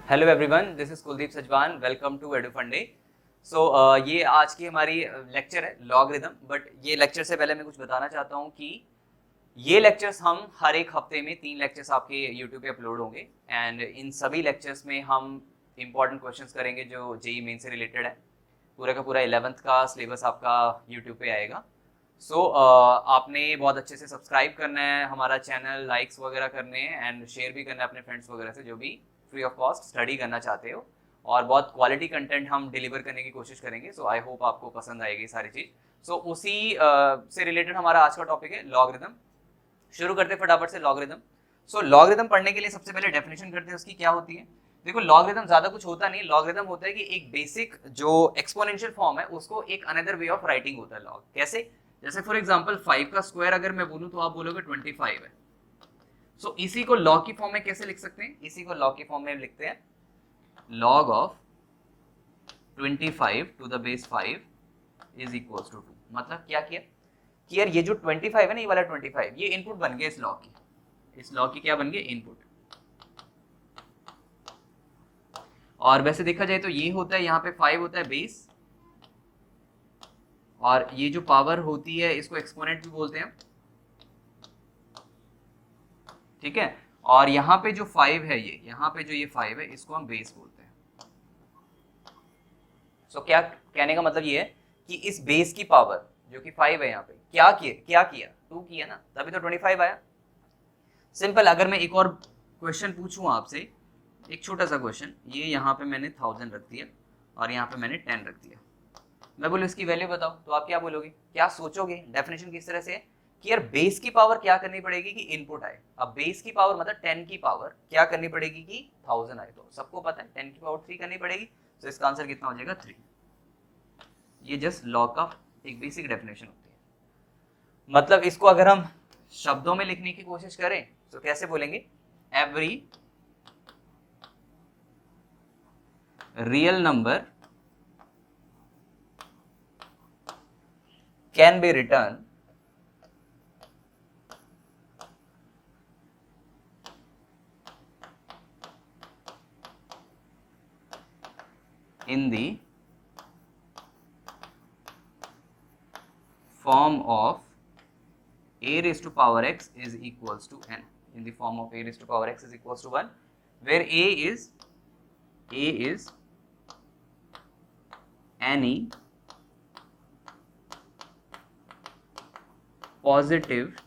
Hello everyone, this is Kuldeep Sajwan. Welcome to Edufunde. ये आज की हमारी लेक्चर है लॉगरिदम। बट ये लेक्चर से पहले मैं कुछ बताना चाहता हूँ कि ये लेक्चर्स हम हर एक हफ्ते में 3 लेक्चर्स आपके यूट्यूब पे अपलोड होंगे एंड इन सभी लेक्चर्स में हम इंपॉर्टेंट क्वेश्चंस करेंगे जो जेई मेन से रिलेटेड है। पूरा का पूरा 11th का सिलेबस आपका यूट्यूब पे आएगा। आपने बहुत अच्छे से सब्सक्राइब करना है हमारा चैनल, लाइक्स वगैरह करने हैं एंड शेयर भी करना है अपने फ्रेंड्स वगैरह से जो भी फ्री ऑफ कॉस्ट स्टडी करना चाहते हो। और बहुत क्वालिटी कंटेंट हम डिलीवर करने की कोशिश करेंगे। सो आई होप आपको पसंद आएगी सारी चीज़। उसी से रिलेटेड हमारा आज का टॉपिक है लॉगरिदम। शुरू करते फटाफट से लॉगरिदम। लॉगरिदम पढ़ने के लिए सबसे पहले डेफिनेशन करते हैं उसकी क्या होती है। देखो, लॉगरिदम ज्यादा कुछ होता नहीं। लॉगरिदम होता है कि एक बेसिक जो एक्सपोनेंशियल फॉर्म है उसको एक अनदर वे ऑफ राइटिंग होता है लॉग। कैसे? जैसे फॉर एग्जांपल 5 का स्क्वायर अगर मैं बोलूं तो आप बोलोगे 25 है। इसी को लॉग की फॉर्म में कैसे लिख सकते हैं? इसी को लॉग की फॉर्म में लिखते हैं log of 25 to the base 5 is equal to 2। मतलब क्या किया कि यार ये जो 25 है ना, ये वाला 25 ये इनपुट बन गया इस लॉग की। इस लॉग की क्या बन गया? इनपुट। और वैसे देखा जाए तो ये होता है, यहाँ पे 5 होता है बेस, और ये जो पावर होती है इसको एक्सपोनेंट भी बोलते हैं, ठीक है। और यहाँ पे जो 5 है, ये यहाँ पे जो ये 5 है इसको हम बेस बोलते हैं। क्या कहने का मतलब ये है कि इस बेस की पावर जो कि 5 है यहाँ पे क्या किया 2 किया ना, तभी तो 25 आया। सिंपल। अगर मैं एक और क्वेश्चन पूछूं आपसे, एक छोटा सा क्वेश्चन, ये यहाँ पे मैंने 1000 रख दिया और यहाँ पे मैंने 10 रख दिया। मैं बोलूँ इसकी वैल्यू बताओ, तो आप क्या बोलोगे, क्या सोचोगे? डेफिनेशन किस तरह से है कि यार बेस की पावर क्या करनी पड़ेगी कि इनपुट आए। अब बेस की पावर मतलब 10 की पावर क्या करनी पड़ेगी कि 1000 आए। तो सबको पता है 10 की पावर 3 करनी पड़ेगी। तो इसका आंसर कितना हो जाएगा? 3। ये जस्ट लॉग का एक बेसिक डेफिनेशन होती है। मतलब इसको अगर हम शब्दों में लिखने की कोशिश करें तो कैसे बोलेंगे? Every real number can be written in the form of a raised to power x is equals to n. In the form of a raised to power x is equals to 1, where a is any positive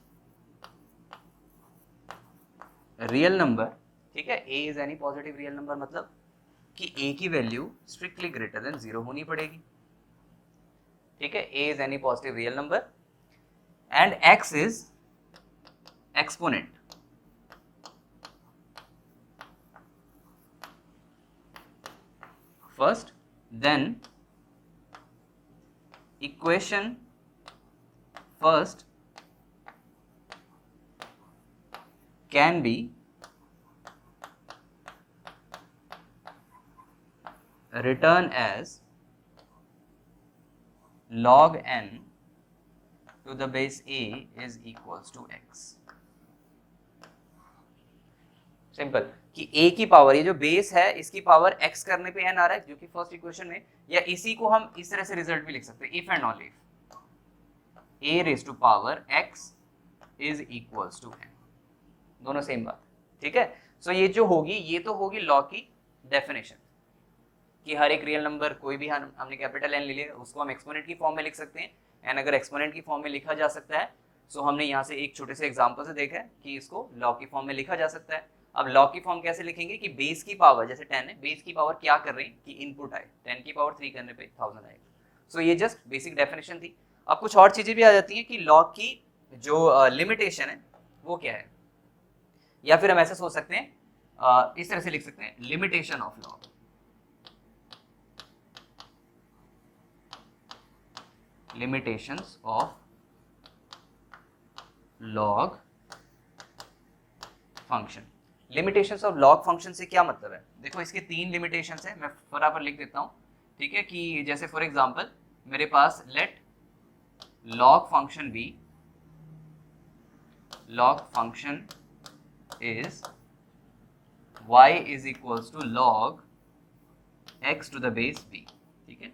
real number, ठीक है। a is any positive real number मतलब कि a की value strictly greater than 0 होनी पड़ेगी, ठीक है। a is any positive real number and x is exponent। First, then equation first can be written as log n to the base a is equals to x। Simple कि a की power, ये जो base है इसकी power x करने पे n आ रहा है जो कि फर्स्ट इक्वेशन में, या इसी को हम इस तरह से रिजल्ट भी लिख सकते हैं, if and all if a raise to power x is equals to n। दोनों सेम बात, ठीक है। ये जो होगी, ये तो होगी लॉ की डेफिनेशन कि हर एक रियल नंबर कोई भी हमने कैपिटल एन ले लिया उसको हम एक्सपोनेंट की फॉर्म में लिख सकते हैं। एंड अगर एक्सपोनेंट की फॉर्म में लिखा जा सकता है हमने यहाँ से एक छोटे से एग्जांपल से देखा है कि इसको लॉ की फॉर्म में लिखा जा सकता है। अब लॉ की फॉर्म कैसे लिखेंगे कि बेस की पावर, जैसे 10 है, बेस की पावर क्या कर रहे हैं कि इनपुट आए, 10 की पावर 3 करने पे 1000 आएगा। ये जस्ट बेसिक डेफिनेशन थी। अब कुछ और चीजें भी आ जाती हैं कि लॉ की जो लिमिटेशन है वो क्या है, या फिर हम ऐसे सोच सकते हैं, इस तरह से लिख सकते हैं, limitation of law. Limitations of log function. Limitations of log function से क्या मतलब है? देखो, इसके 3 लिमिटेशंस है, मैं बराबर लिख देता हूं, ठीक है। कि जैसे फॉर एग्जांपल मेरे पास let log function B, log function is y is equals to log x to the base b। ठीक है,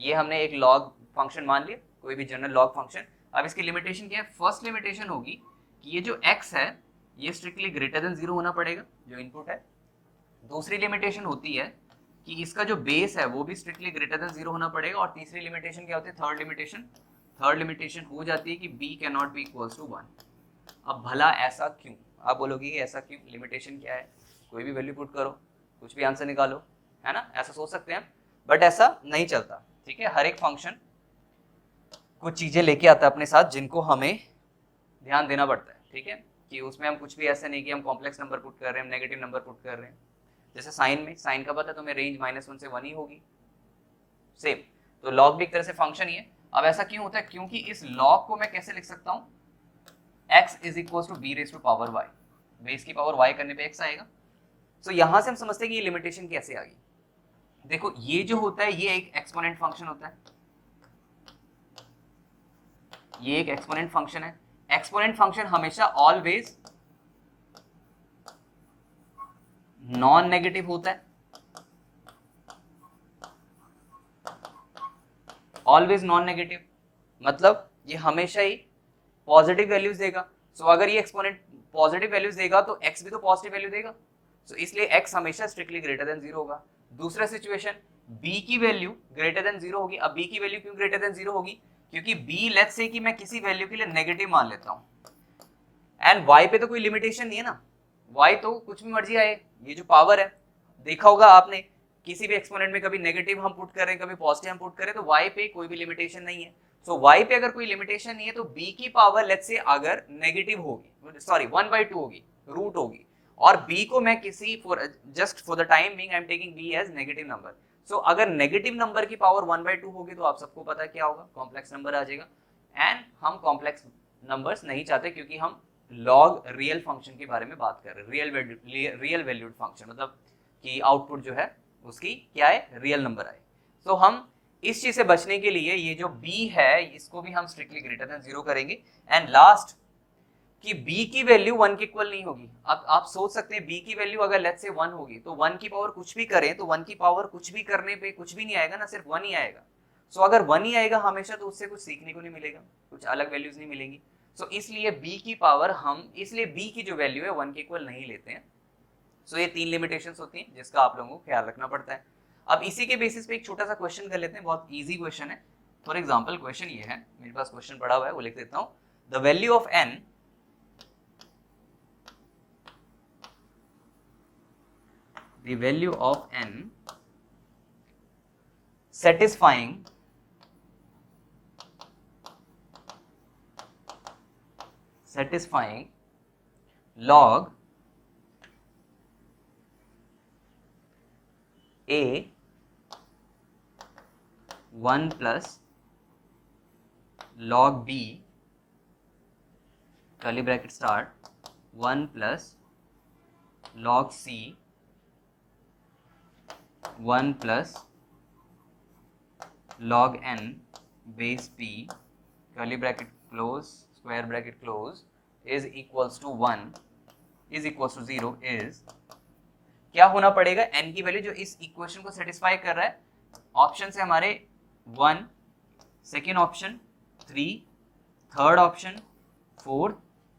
ये हमने एक log फंक्शन मान लिया, कोई भी जनरल log फंक्शन। अब इसकी लिमिटेशन क्या है? फर्स्ट लिमिटेशन होगी कि ये जो x है ये स्ट्रिक्टली ग्रेटर देन 0 होना पड़ेगा, जो इनपुट है। दूसरी लिमिटेशन होती है कि इसका जो बेस है वो भी स्ट्रिक्टली ग्रेटर देन 0 होना पड़ेगा। और तीसरी लिमिटेशन क्या होती है? थर्ड लिमिटेशन हो जाती है कि b can not be equals to 1। अब भला ऐसा क्यों? आप बोलोगे कि ऐसा क्यों? लिमिटेशन क्या है? कोई भी वैल्यू पुट करो, कुछ भी आंसर निकालो, है ना? ऐसा सोच सकते हैं, बट ऐसा नहीं चलता। ठीक है, हर एक फंक्शन कुछ चीजें लेके आता है अपने साथ जिनको हमें ध्यान देना पड़ता है। ठीक है, कि उसमें हम कुछ भी ऐसे नहीं कि हम कॉम्प्लेक्स नंबर पुट कर रहे हैं, हम नेगेटिव नंबर पुट कर रहे हैं। जैसे साइन में, साइन का पता है तुम्हें, रेंज -1 से 1 ही होगी, सेम। तो लॉग भी एक तरह से फंक्शन ही है। अब ऐसा क्यों होता है? क्योंकि इस लॉग को मैं कैसे लिख सकता हूँ? x is equal to b raise to power y, base की पावर y करने पे x आएगा। तो यहां से हम समझते हैं कि ये लिमिटेशन कैसे आ गई। देखो, ये जो होता है ये एक एक्सपोनेंट फंक्शन होता है, ये एक एक्सपोनेंट फंक्शन है। एक्सपोनेंट फंक्शन हमेशा ऑलवेज नॉन नेगेटिव होता है, ऑलवेज नॉन नेगेटिव, मतलब ये हमेशा ही पॉजिटिव वैल्यूज देगा। सो अगर ये एक्सपोनेंट पॉजिटिव वैल्यूज देगा तो x भी तो पॉजिटिव वैल्यू देगा। सो इसलिए x हमेशा स्ट्रिक्टली ग्रेटर देन 0 होगा। दूसरा सिचुएशन, b की वैल्यू ग्रेटर देन 0 होगी। अब b की वैल्यू क्यों ग्रेटर देन 0 होगी? क्योंकि b लेट्स से कि मैं किसी वैल्यू के लिए नेगेटिव मान लेता हूं, एंड y पे तो कोई लिमिटेशन नहीं है ना, y तो कुछ भी मर्जी आए। ये जो पावर है, देखा होगा आपने, किसी भी एक्सपोनेंट में कभी नेगेटिव हम पुट कर रहे हैं, कभी पॉजिटिव हम पुट कर रहे हैं, तो y पे कोई भी लिमिटेशन नहीं है। सो y पे अगर कोई लिमिटेशन नहीं है तो b की पावर लेट्स से अगर नेगेटिव होगी, सॉरी 1/2 होगी, रूट होगी, और b को मैं किसी just for the time being I am taking b as negative number. So अगर नेगेटिव नंबर की पावर 1/2 होगी तो आप सबको पता है क्या होगा? कॉम्प्लेक्स नंबर आ जाएगा। एंड हम कॉम्प्लेक्स नंबर्स नहीं चाहते, क्योंकि हम लॉग रियल फंक्शन के बारे में बात कर रहे हैं, रियल वैल्यूड फंक्शन, मतलब कि आउटपुट जो है उसकी क्या है? रियल नंबर आए। तो हम इस चीज से बचने के लिए ये जो b है इसको भी हम स्ट्रिक्टली ग्रेटर देन 0 करेंगे। एंड लास्ट, कि b की वैल्यू 1 के इक्वल नहीं होगी। अब आप सोच सकते हैं b की वैल्यू अगर लेट्स से 1 होगी तो 1 की पावर कुछ भी करें तो 1 की पावर कुछ भी करने पे कुछ भी नहीं आएगा ना, सिर्फ 1 ही आएगा। सो अगर 1 ही आएगा हमेशा, तो उससे कुछ सीखने को नहीं मिलेगा, कुछ अलग वैल्यूज नहीं मिलेंगी। सो इसलिए b की पावर हम, इसलिए b की जो वैल्यू है 1 के इक्वल नहीं लेते हैं। सो ये 3 लिमिटेशंस होती हैं जिसका आप लोगों को ख्याल रखना पड़ता है। अब इसी के बेसिस पे एक छोटा सा क्वेश्चन कर लेते हैं, बहुत इजी क्वेश्चन है। फॉर एग्जांपल क्वेश्चन ये है, मेरे पास क्वेश्चन पड़ा हुआ है, वो लिख देता हूं। The value of n the value of n satisfying log a 1 plus log b curly bracket start 1 plus log c 1 plus log n base p curly bracket close square bracket close is equals to 1 is equals to 0 is, क्या होना पड़ेगा? n की value जो इस equation को satisfy कर रहा है। ऑप्शन है हमारे 1, second option 3, third option 4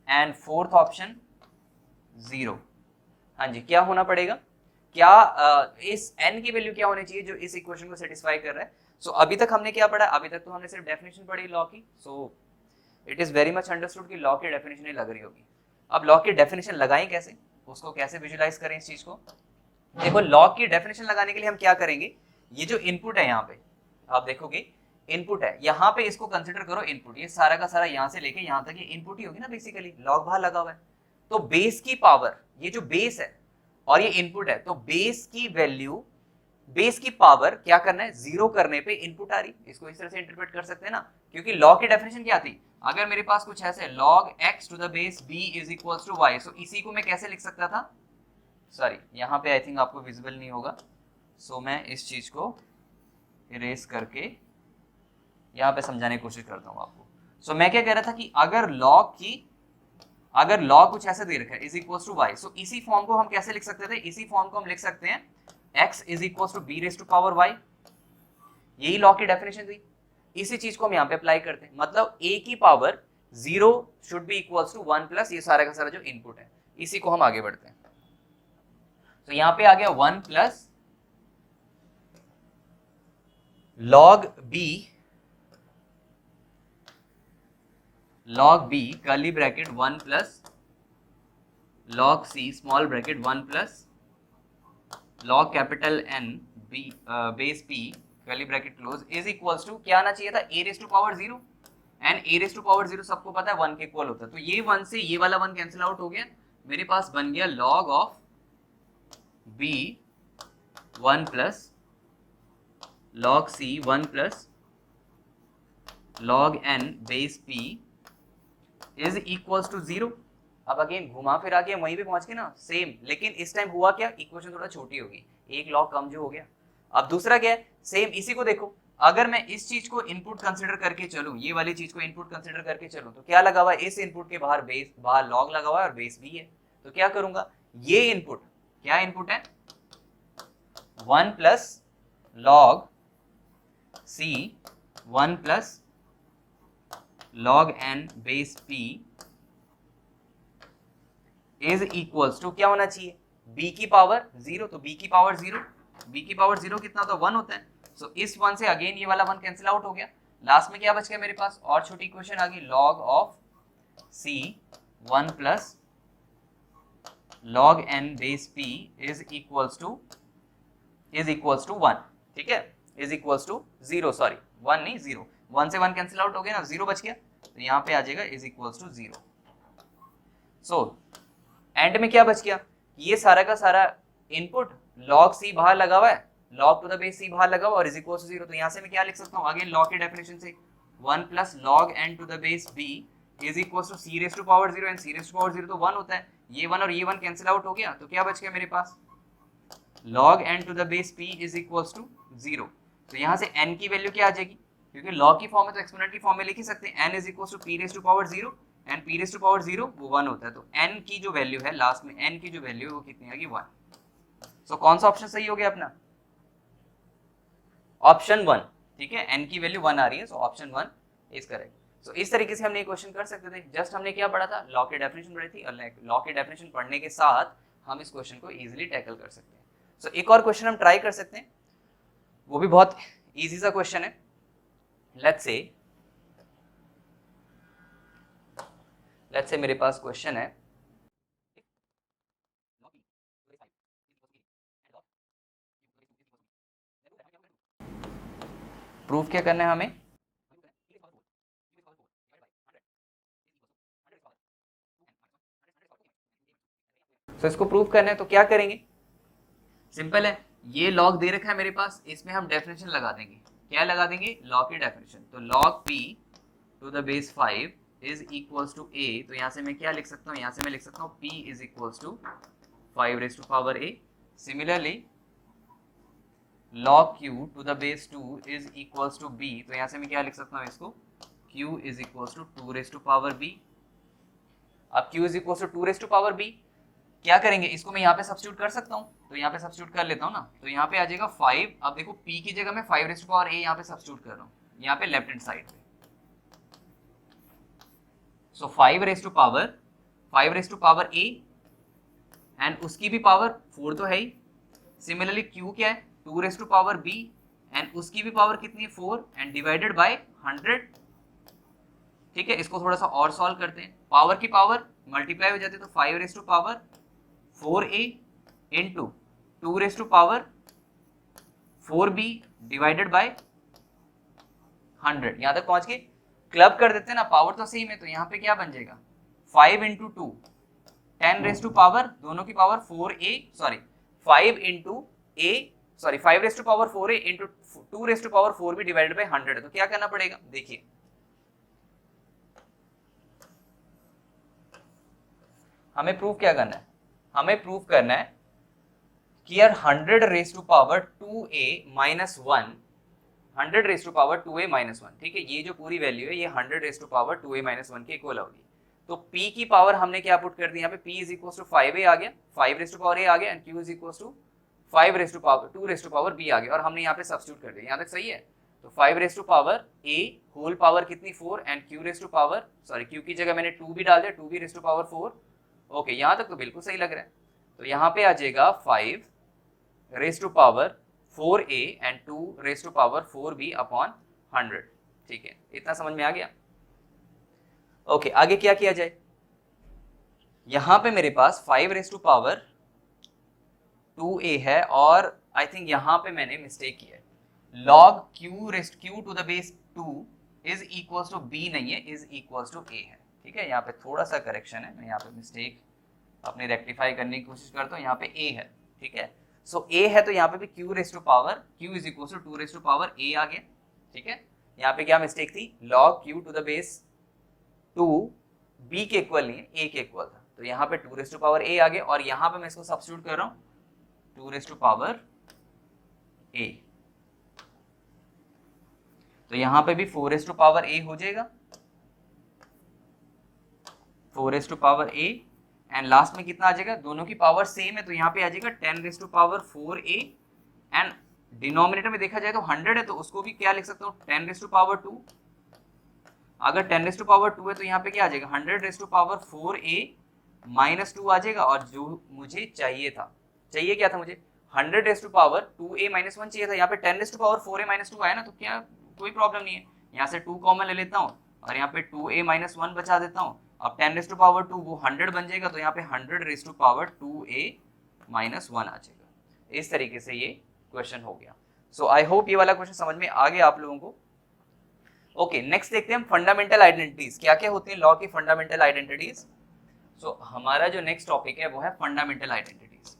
and fourth option 0। हाँ जी, क्या होना पड़ेगा? क्या इस n की वैल्यू क्या होनी चाहिए जो इस इक्वेशन को सेटिस्फाई कर रहा है? सो अभी तक हमने क्या पढ़ा? अभी तक तो हमने सिर्फ डेफिनेशन पढ़ी लॉ की। So it is very much understood कि लॉ की डेफिनेशन ही लग रही होगी। अब लॉ की डेफिनेशन लगाएं कैसे, उसको कैसे विजुलाइज करें इस चीज को? देखो, लॉ की डेफिनेशन लगाने के लिए हम क्या करेंगे? ये जो इनपुट है यहाँ पे आप देखोगे इनपुट है, यहाँ पे इसको कंसिडर करो इनपुट। ये सारा का सारा यहाँ से लेके यहाँ तक ये इनपुट ही होगी ना, बेसिकली लॉग बाहर लगा हुआ है। तो बेस की पावर, ये जो बेस है और ये इनपुट है, तो बेस की वैल्यू, बेस की पावर क्या करना है? 0 करने पे इनपुट आ रही। इसको इस तरह से इंटरप्रेट कर सकते हैं ना, क्योंकि लॉग की डेफिनेशन क्या थी? अगर मेरे पास कुछ ऐसे log x to the base b is equals to y, so इसी को मैं कैसे लिख सकता था? सॉरी, यहाँ पे आई थिंक आपको विजिबल नहीं होगा, सो मैं इस चीज को इरेज करके यहाँ पे समझाने की कोशिश करता हूँ आपको। सो मैं क्या कह रहा था कि अगर log कुछ ऐसे दे रखा है is equal to y, so इसी फॉर्म को हम कैसे लिख सकते थे, इसी फॉर्म को हम लिख सकते हैं x is equal to b raise to power y, यही log की डेफिनेशन थी। इसी चीज को हम यहाँ पे अप्लाई करते हैं, मतलब a की power 0 should be equal to 1 plus ये सारा का सारा जो इनपुट है, इसी को हम आगे बढ़ते हैं। तो यहाँ पे आ गया 1 plus log b curly bracket 1 plus log c small bracket 1 plus log capital N b base p curly bracket close is equals to क्या आना चाहिए था, a raise to power 0, and a raise to power 0 सबको पता है 1 के equal होता है, तो ये 1 से ये वाला 1 कैंसिल आउट हो गया, मेरे पास बन गया log of b 1 plus log c 1 plus log n base p is equals to 0। अब अगेन घुमा फिरा के वहीं पे पहुंच गए ना सेम, लेकिन इस टाइम हुआ क्या, इक्वेशन थोड़ा छोटी होगी, एक log कम जो हो गया। अब दूसरा क्या है, सेम इसी को देखो, अगर मैं इस चीज को इनपुट कंसीडर करके चलूं, ये वाली चीज को इनपुट कंसीडर करके चलूं, तो क्या लगा हुआ है, इस इनपुट के बाहर बेस, बाहर log लगा हुआ है और बेस भी है, तो क्या करूंगा, ये इनपुट क्या इनपुट है 1 plus log c 1 plus log n base p is equals to क्या होना चाहिए, b की पावर 0, तो b की पावर 0, b की पावर 0 कितना होता है 1 होता है, सो इस 1 से अगेन ये वाला 1 कैंसिल आउट हो गया, लास्ट में क्या बच गया मेरे पास, और छोटी इक्वेशन आ गई log of c 1 plus log n base p is equals to 1, ठीक है, इज इक्वल्स टू 0, सॉरी 1 नहीं 0, 1 से 1 कैंसिल आउट हो गया ना, 0 बच गया, तो यहाँ पे आ जाएगा is equals to 0। So end में क्या बच गया, ये सारा का सारा इनपुट log c बाहर लगा हुआ है, log to the base c बाहर लगा हुआ और इज इक्वल टू 0, तो यहाँ से मैं क्या लिख सकता हूँ, अगेन log की डेफिनेशन से 1 plus log n to the base b is equal to c raise to power 0, and c raise to power 0 तो 1 होता है, ये 1 और ये 1 कैंसिल आउट हो गया, तो क्या बच गया मेरे पास log n to the base p is equal to 0, तो यहाँ से n की वैल्यू क्या आ जाएगी, क्योंकि log की फॉर्म में तो एक्सपोनेंट की फॉर्म में लिख ही सकते हैं, n is equal to p raise to power 0, and p raise to power 0 वो 1 होता है, तो n की जो वैल्यू है लास्ट में, n की जो वैल्यू है वो कितनी आएगी 1। सो कौन सा ऑप्शन सही हो गया अपना, ऑप्शन 1, ठीक है, n की वैल्यू 1 आ रही है, सो ऑप्शन 1 इज करेक्ट। सो इस तरीके से हमने ये क्वेश्चन कर सकते थे, जस्ट हमने क्या पढ़ा था, लॉ की डेफिनेशन पढ़ी थी, और लॉ की डेफिनेशन पढ़ने के साथ हम इस क्वेश्चन को इजीली टैकल कर सकते हैं। सो एक और क्वेश्चन हम ट्राई कर सकते हैं, वो भी बहुत इजी सा क्वेश्चन है। लेट्स से मेरे पास क्वेश्चन है, प्रूफ क्या करना है हमें, तो इसको प्रूफ करना है, तो क्या करेंगे, सिंपल है, ये लॉग दे रखा है मेरे पास, इसमें हम डेफिनेशन लगा देंगे, क्या लगा देंगे, लॉग की डेफिनेशन, तो log p to the base 5 is equals to a, तो यहाँ से मैं क्या लिख सकता हूँ, यहाँ से मैं लिख सकता हूँ p is equals to 5 raise to power a, similarly log q to the base 2 is equals to b, तो यहाँ से मैं क्या लिख सकता हूँ इसको, q is equals to 2 raise to power b। अब q is equals to 2 raise to power b, क्या करेंगे, इसको मैं यहाँ पे सब्स्टिट्यूट कर सकता हूँ, तो यहाँ पे सब्स्टिट्यूट कर लेता हूँ ना, तो यहाँ पे आ जाएगा 5, अब देखो p की जगह मैं 5 रेज टू पावर a यहाँ पे सब्स्टिट्यूट कर रहा हूँ, यहाँ पे लेफ्ट हैंड साइड पे, so 5 raise to power a, and उसकी भी पावर 4 तो है ही, सिमिलरली q क्या है 2 raise to power b, and उसकी भी पावर कितनी है 4, एंड डिवाइडेड बाय 100, ठीक है, इसको थोड़ा सा और सॉल्व करते हैं, पावर की पावर मल्टीप्लाई हो जाती है, तो 5 raise to power 4a into 2 raise to power 4b divided by 100, यहाँ तक पहुंच गए, क्लब कर देते हैं ना, पावर तो सेम है, तो यहाँ पे क्या बन जाएगा 5 इंटू 2 10 रेज टू पावर, दोनों की power 4a, sorry 5 into a, sorry 5 raise to power 4a into 2 raise to power 4b divided by 100, तो क्या करना पड़ेगा, देखिए हमें प्रूफ क्या करना है, हमें प्रूफ करना है कि यार 100 raise to power 2a minus 1, 100 raise to power 2a minus 1, ठीक है, ये जो पूरी वैल्यू है ये 100 raise to power 2a minus 1 के इक्वल होगी, तो p की पावर हमने क्या पुट कर दी यहाँ पे, p is equal to 5a आ गया, 5 रेस्ट टू पावर a आ गया, and q is equal to 5 raised to power 2 raised to power b आ गया, और हमने यहाँ पे सब्स्टिट्यूट कर दिया। यहाँ तक सही है? तो 5 raised to power a whole power कितनी 4, and q raised to power, sorry q की जगह मैंने 2 भी डाल दिया, 2 भी रेस्ट टू पावर 4। ओके, यहाँ तक तो बिल्कुल सही लग रहा है। तो यहाँ पे आ जाएगा 5 raised to power 4a and 2 raised to power 4b upon 100। ठीक है, इतना समझ में आ गया? ओके, आगे क्या किया जाए? यहां पे मेरे पास 5 रेस्ट टू पावर 2a है, और आई थिंक यहां पे मैंने मिस्टेक किया है, log q to the base 2 is equal to b नहीं है, इज इक्वल टू a है। ठीक है, यहाँ पे थोड़ा सा करेक्शन है, मैं यहाँ पे मिस्टेक अपनी रेक्टिफाई करने की कोशिश करता हूँ। यहाँ पे a है, ठीक है, सो a है, तो यहाँ पे भी q raised to power q is equal to 2 raised to power a आ गया। ठीक है, यहाँ पे क्या मिस्टेक थी, log q to the base 2 b के इक्वल नहीं है, a के इक्वल था, तो यहाँ पे 2 रेस्ट टू पावर a आ गया, और यहाँ पे मैं इसको सब्स्टिट्यूट कर रहा हूँ 2 रेस्ट टू पावर a, तो यहाँ पे भी 4 रेस्ट टू पावर a हो जाएगा, 4 raised to power a, and last में कितना आ जाएगा, दोनों की पावर सेम है, तो यहाँ पे आ जाएगा 10 raised to power 4a, and denominator में देखा जाए तो 100 है, तो उसको भी क्या लिख सकता हूँ, 10 रेस्ट टू पावर 2। अगर 10 रेस्ट टू पावर 2 है तो यहाँ पे क्या आ जाएगा, 100 raised to power 4a minus 2 आ जाएगा, और जो मुझे चाहिए था, चाहिए क्या था मुझे, 100 raised to power 2a minus 1 चाहिए था, यहाँ पे 10 raised to power 4a minus 2 आया ना, तो क्या कोई प्रॉब्लम नहीं है, यहाँ से 2 कॉमन ले लेता हूँ, और यहाँ पे 2a माइनस 1 बचा देता हूँ। अब 10 रेस्ट टू पावर 2 वो 100 बन जाएगा, तो यहाँ पे 100 raised to power 2a minus 1 आ जाएगा। इस तरीके से ये क्वेश्चन हो गया। सो आई होप ये वाला क्वेश्चन समझ में आ गया आप लोगों को। ओके, नेक्स्ट देखते हैं हम फंडामेंटल आइडेंटिटीज, क्या क्या होती है लॉ की फंडामेंटल आइडेंटिटीज। सो हमारा जो नेक्स्ट टॉपिक है वो है फंडामेंटल आइडेंटिटीज।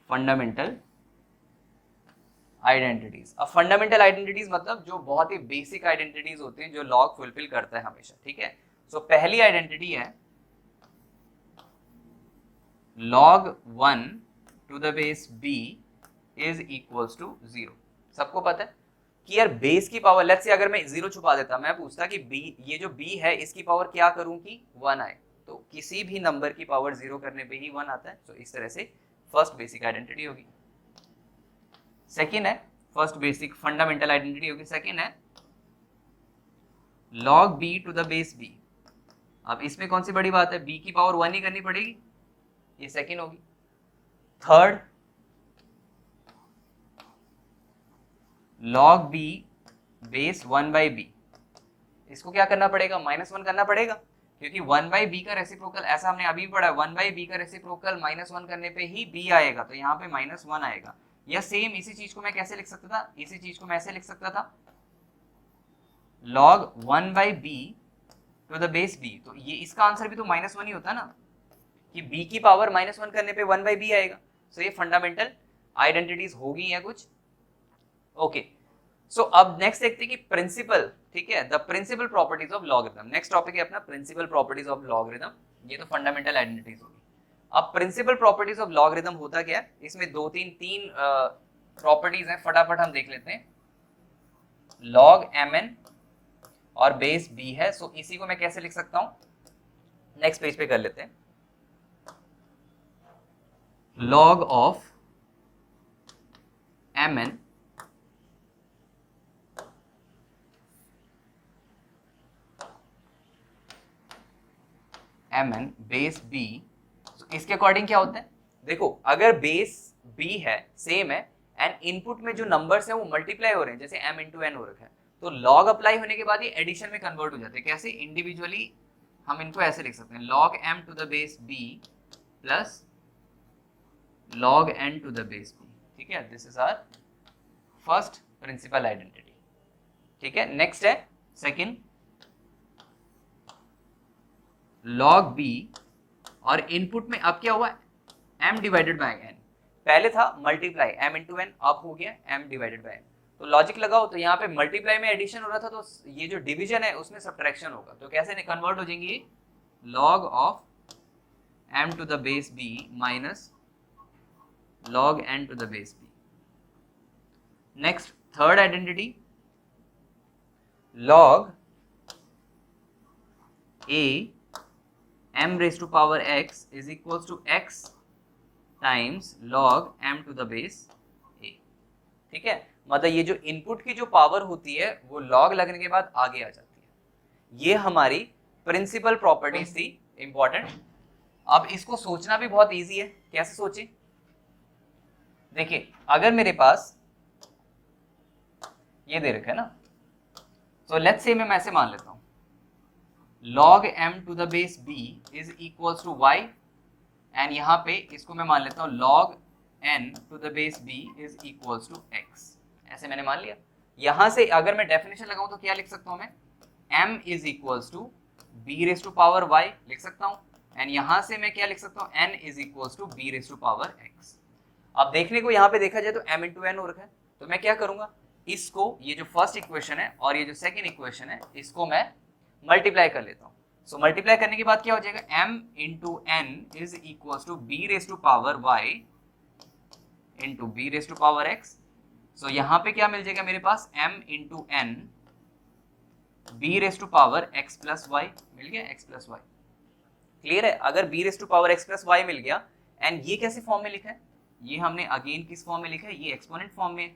Fundamental identities. अब फंडामेंटल आइडेंटिटीज मतलब जो बहुत ही बेसिक आइडेंटिटीज होती हैं जो लॉग फुलफिल करता है हमेशा। ठीक है, सो पहली आइडेंटिटी है log 1 to the base b is equals to 0। सबको पता है कि यार बेस की पावर, लेट्स से अगर मैं 0 छुपा देता, मैं पूछता कि b, ये जो b है इसकी पावर क्या करूं कि 1 आए, तो किसी भी नंबर की पावर 0 करने पे ही 1 आता है। तो इस तरह से फर्स्ट बेसिक आइडेंटिटी होगी। सेकेंड है, फर्स्ट बेसिक फंडामेंटल आइडेंटिटी होगी, सेकेंड है log b to the base b। अब इसमें कौन सी बड़ी बात है, b की पावर 1 ही करनी पड़ेगी, ये सेकेंड होगी। Third, log b base 1 by b, इसको क्या करना पड़ेगा, -1 करना पड़ेगा, क्योंकि 1 बाई b का रेसिप्रोकल, ऐसा हमने अभी पढ़ा है, 1 बाई b का रेसिप्रोकल -1 करने पे ही b आएगा, तो यहाँ पे -1 आएगा। या सेम इसी चीज को मैं कैसे लिख सकता था, इसी चीज को मैं ऐसे लिख सकता था log 1 by b to the base b, तो ये इसका आंसर भी तो -1 ही होता ना, कि b की पावर -1 करने पे 1 बाई b आएगा। सो ये फंडामेंटल आइडेंटिटीज होगी या कुछ। ओके, सो अब नेक्स्ट देखते हैं कि प्रिंसिपल, ठीक है, the principal properties of logarithm. Next topic है अपना प्रिंसिपल प्रॉपर्टीज ऑफ लॉगरिथम। ये तो फंडामेंटल आइडेंटिटीज होगी। अब प्रिंसिपल प्रॉपर्टीज ऑफ लॉगरिथम होता क्या है, इसमें तीन प्रॉपर्टीज हैं, फटाफट हम देख लेते हैं। log mn और बेस b है, सो इसी को मैं कैसे लिख सकता हूं, नेक्स्ट पेज पे कर लेते हैं। log of mn base b, इसके अकॉर्डिंग क्या होता है, देखो अगर बेस b है, सेम है, एंड इनपुट में जो नंबर्स हैं वो मल्टीप्लाई हो रहे हैं, जैसे m इंटू n हो रखा है, तो log अप्लाई होने के बाद ये एडिशन में कन्वर्ट हो जाते हैं। कैसे, इंडिविजुअली हम इनको ऐसे लिख सकते हैं, log m to the base b plus log n to the base b। ठीक है, this is our first principle identity. ठीक है, नेक्स्ट है सेकंड, log b, और इनपुट में अब क्या हुआ, m डिवाइडेड बाय n, पहले था मल्टीप्लाई m इंटू n, अब हो गया m डिवाइडेड बाय n। तो लॉजिक लगाओ, तो यहाँ पे मल्टीप्लाई में एडिशन हो रहा था, तो ये जो डिवीजन है उसमें सब्ट्रैक्शन होगा, तो कैसे कन्वर्ट हो जाएंगे, log of m to the base b minus log n to the base b. Next, third identity, log a m raised to power x is equals to x times log m to the base a. ठीक है, मतलब ये जो input की जो power होती है वो लॉग लगने के बाद आगे आ जाती है। ये हमारी प्रिंसिपल प्रॉपर्टीज थी इंपॉर्टेंट। अब इसको सोचना भी बहुत इजी है, कैसे सोचें? देखिए, अगर मेरे पास ये दे रखा है ना, तो लेट्स से मैं ऐसे मान लेता हूं log m to the base b is equals to y, and यहां पे इसको मैं मान लेता हूं log n to the base b is equals to x। ऐसे मैंने मान लिया। यहां से अगर मैं डेफिनेशन लगाऊं तो क्या लिख सकता हूं मैं? m is equals to b raised to power y लिख सकता हूं, एंड यहां से मैं क्या लिख सकता हूं? n is equals to b raised to power x। अब देखने को यहां पे देखा जाए तो m into n हो रखा है, तो मैं क्या करूंगा, इसको, ये जो फर्स्ट इक्वेशन है और ये जो सेकंड इक्वेशन है, इसको मैं मल्टीप्लाई कर लेता हूं। सो मल्टीप्लाई करने के बाद क्या हो जाएगा? m into n is equals to b raised to power y into b raised to power x। सो यहां पे क्या मिल जाएगा मेरे पास? m into n b raised to power x plus y मिल गया, x plus y। क्लियर है? अगर b raised to power x plus y मिल गया, and ये कैसे फॉर्म में लिखा है? ये हमने अगेन किस फॉर्म में लिखा है? ये एक्सपोनेंट फॉर्म में,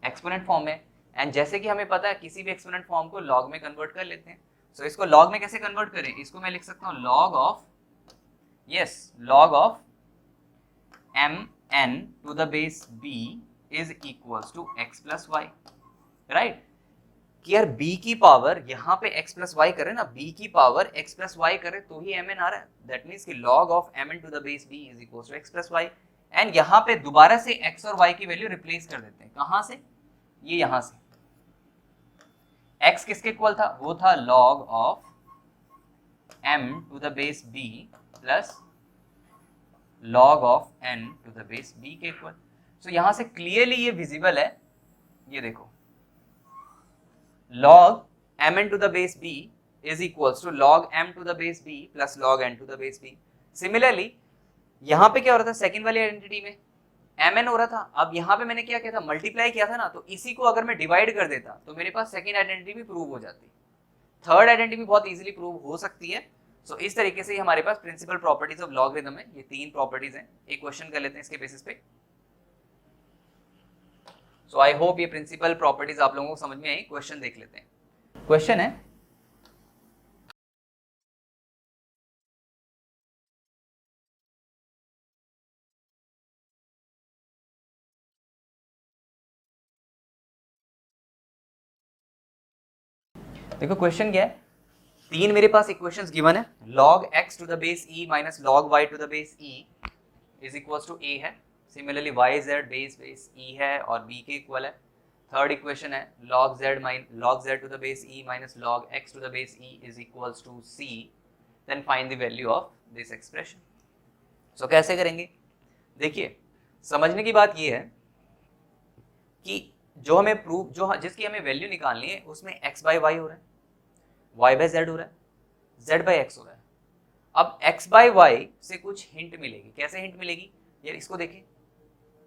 एक्सपोनेंट फॉर्म में। एंड जैसे कि हमें पता है किसी भी एक्सपोनेंट फॉर्म को लॉग में कन्वर्ट कर लेते हैं। सो इसको लॉग में कैसे कन्वर्ट करें? इसको मैं लिख सकता हूं log of, yes, log of m n to the base b is equals to x plus y, right? कि यार b की पावर यहाँ पे x plus y करे ना, b की पावर x plus y करे तो ही mn आ रहा है। दैट मीन्स कि log of mn to the base b is equals to x plus y। And यहाँ पे दोबारा से x और y की वैल्यू रिप्लेस कर देते हैं। कहाँ से? ये यहाँ से। x किसके इक्वल था? वो था log of m to the base b plus log of n to the base b के इक्वल। सो यहां से क्लियरली ये विजिबल है, ये देखो, log mn to the base b is equals to log m to the base b plus log n to the base b। Similarly यहां पे क्या हो रहा था? सेकंड वाली आइडेंटिटी में mn हो रहा था। अब यहाँ पे मैंने क्या किया था? मल्टीप्लाई किया था ना, तो इसी को अगर मैं डिवाइड कर देता तो मेरे पास सेकंड आइडेंटिटी भी प्रूव हो जाती, थर्ड आइडेंटिटी भी बहुत इजीली प्रूव हो सकती है। सो इस तरीके से हमारे पास प्रिंसिपल प्रॉपर्टीज ऑफ लॉगरिथम है। ये तीन प्रॉपर्टीज हैं, एक क्वेश्चन कर लेते हैं इसके बेसिस पे। सो आई होप ये प्रिंसिपल प्रॉपर्टीज आप लोगों को समझ में आई। क्वेश्चन देख लेते हैं। क्वेश्चन है, देखो क्वेश्चन क्या है, तीन मेरे पास इक्वेशंस गिवन है। log x to the base e minus log y to the base e is equals to a है। Similarly y z base e है और b के इक्वल है। थर्ड इक्वेशन है log z to the base e minus log x to the base e is equals to c, then find the value of this expression। सो कैसे करेंगे? देखिए, समझने की बात ये है कि जो हमें प्रूफ, जो जिसकी हमें वैल्यू निकालनी है, उसमें x बाई वाई हो रहा है, y बाई जेड हो रहा है, z बाई एक्स हो रहा है। अब x बाई वाई से कुछ हिंट मिलेगी। कैसे हिंट मिलेगी? यार इसको देखें,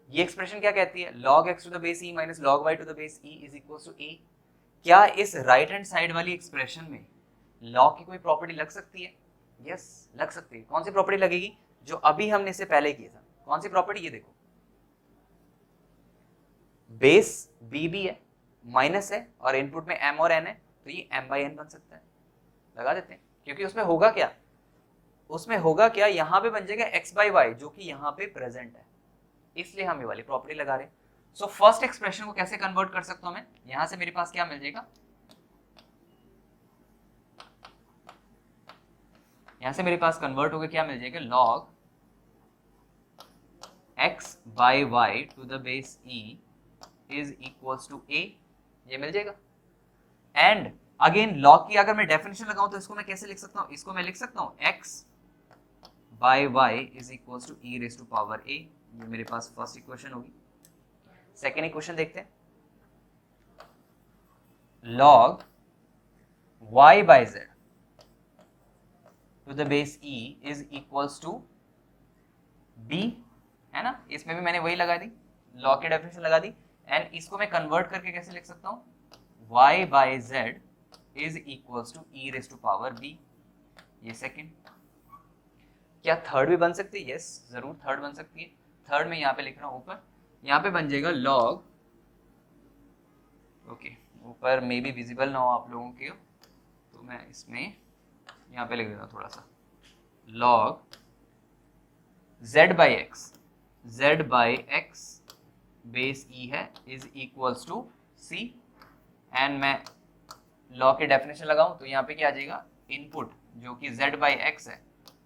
ये एक्सप्रेशन क्या कहती है? log x to the base e minus log y to the base e is equal to a। क्या इस राइट हैंड साइड वाली एक्सप्रेशन में log की कोई प्रॉपर्टी लग सकती है? यस, लग सकती है। कौन सी प्रॉपर्टी लगेगी? जो अभी हमने इससे पहले किया था। कौन सी प्रॉपर्टी? ये देखो, बेस b भी है, माइनस है, और इनपुट में m और n है, तो ये m बाई n बन सकता है। लगा देते हैं, क्योंकि उसमें होगा क्या? उसमें होगा क्या? यहाँ पे बन जाएगा x बाई वाई, जो कि यहाँ पे प्रेजेंट है, इसलिए हम ये वाली प्रॉपर्टी लगा रहे हैं। सो फर्स्ट एक्सप्रेशन को कैसे कन्वर्ट कर सकता हूं मैं? यहां से मेरे पास क्या मिल जाएगा? यहां से मेरे पास कन्वर्ट होकर क्या मिल जाएगा? log x by y to the base e is equals to a, ये मिल जाएगा। एंड अगेन log की अगर मैं डेफिनेशन लगाऊं तो इसको मैं कैसे लिख सकता हूं? इसको मैं लिख सकता हूं x by y is equals to e raise to power a। ये मेरे पास फर्स्ट इक्वेशन होगी। सेकेंड इक्वेशन देखते हैं, log y by z to the base e is equals to b, है ना, इसमें भी मैंने वही लगा दी, लॉग की डेफिनेशन लगा दी। एंड इसको मैं कन्वर्ट करके कैसे लिख सकता हूँ, y by z is equals to e raise to power b। ये सेकंड। क्या थर्ड भी बन सकती है? यस, जरूर थर्ड बन सकती है। थर्ड में यहाँ पे लिख रहा हूँ ऊपर, यहाँ पे बन जाएगा log, ओके, ऊपर मे बी विजिबल ना हो आप लोगों के, तो मैं इसमें यहाँ पे लिख देता हूँ थोड़ा सा, log z by x, z by x base e है is equals to c। And मैं लॉ की डेफिनेशन लगाऊं तो यहाँ पे क्या आ जाएगा, इनपुट जो कि z बाई एक्स है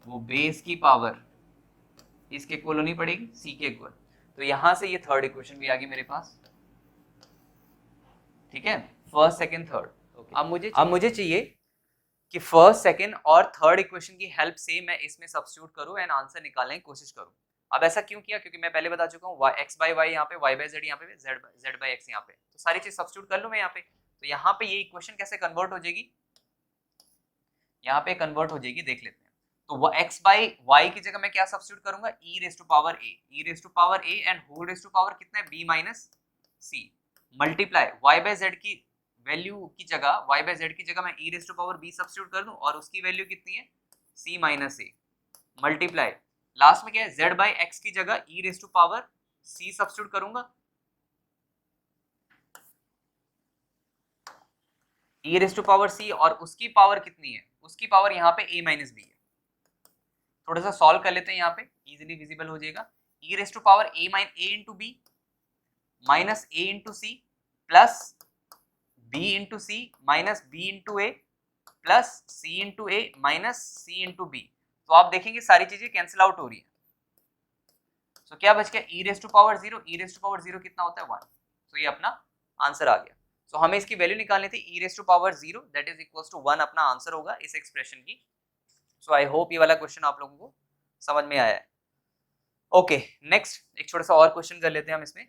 वो बेस की पावर इसके इक्वल होनी पड़ेगी, c के इक्वल। तो यहां से ये थर्ड इक्वेशन भी आ गई मेरे पास, ठीक है, फर्स्ट सेकंड थर्ड। अब मुझे चाहिए कि फर्स्ट सेकंड और थर्ड इक्वेशन की हेल्प से मैं इसमें सब्स्टिट्यूट करूं एंड आंसर निकालने की कोशिश करूं। अब ऐसा क्यों किया, क्योंकि मैं पहले बता चुका हूँ x बाई वाई यहाँ पे, y बाई जेड यहाँ पे, z बाई एक्स यहाँ पे, तो सारी चीज सब्स्टिट्यूट कर लूं मैं यहाँ पे। तो यहाँ पे ये इक्वेशन कैसे कन्वर्ट हो जाएगी, यहाँ पे कन्वर्ट हो जाएगी, देख लेते हैं। तो वो x बाई वाई की जगह मैं क्या सब्स्टिट्यूट करूंगा, e raise to power a, e raise to power a and whole raise to power कितना है, b minus c multiply y by z की वैल्यू की जगह, y बाई z की जगह मैं e raise to power b substitute कर दूं और उसकी वैल्यू कितनी है, c minus a multiply last में क्या है, z बाई x की जगह e raise to power c substitute करूंगा, e raise to power c और उसकी पावर कितनी है, उसकी पावर यहाँ पे a माइनस b है। थोड़ा सा सॉल्व कर लेते हैं, यहाँ पे इजीली विजिबल हो जाएगा, e raise to power a into b minus a into c plus b into c minus b into a plus c into a minus c into b। तो आप देखेंगे सारी चीजें कैंसिल आउट हो रही है। तो क्या बच गया, e raise to power 0, e raise to power 0 कितना होता है 1। तो ये अपना आंसर आ गया। तो हमें इसकी वैल्यू निकालनी थी, e raise to power 0 that is equals to 1 अपना आंसर होगा इस एक्सप्रेशन की। सो आई होप ये वाला क्वेश्चन आप लोगों को समझ में आया है। ओके, नेक्स्ट एक छोटा सा और क्वेश्चन कर लेते हैं हम इसमें।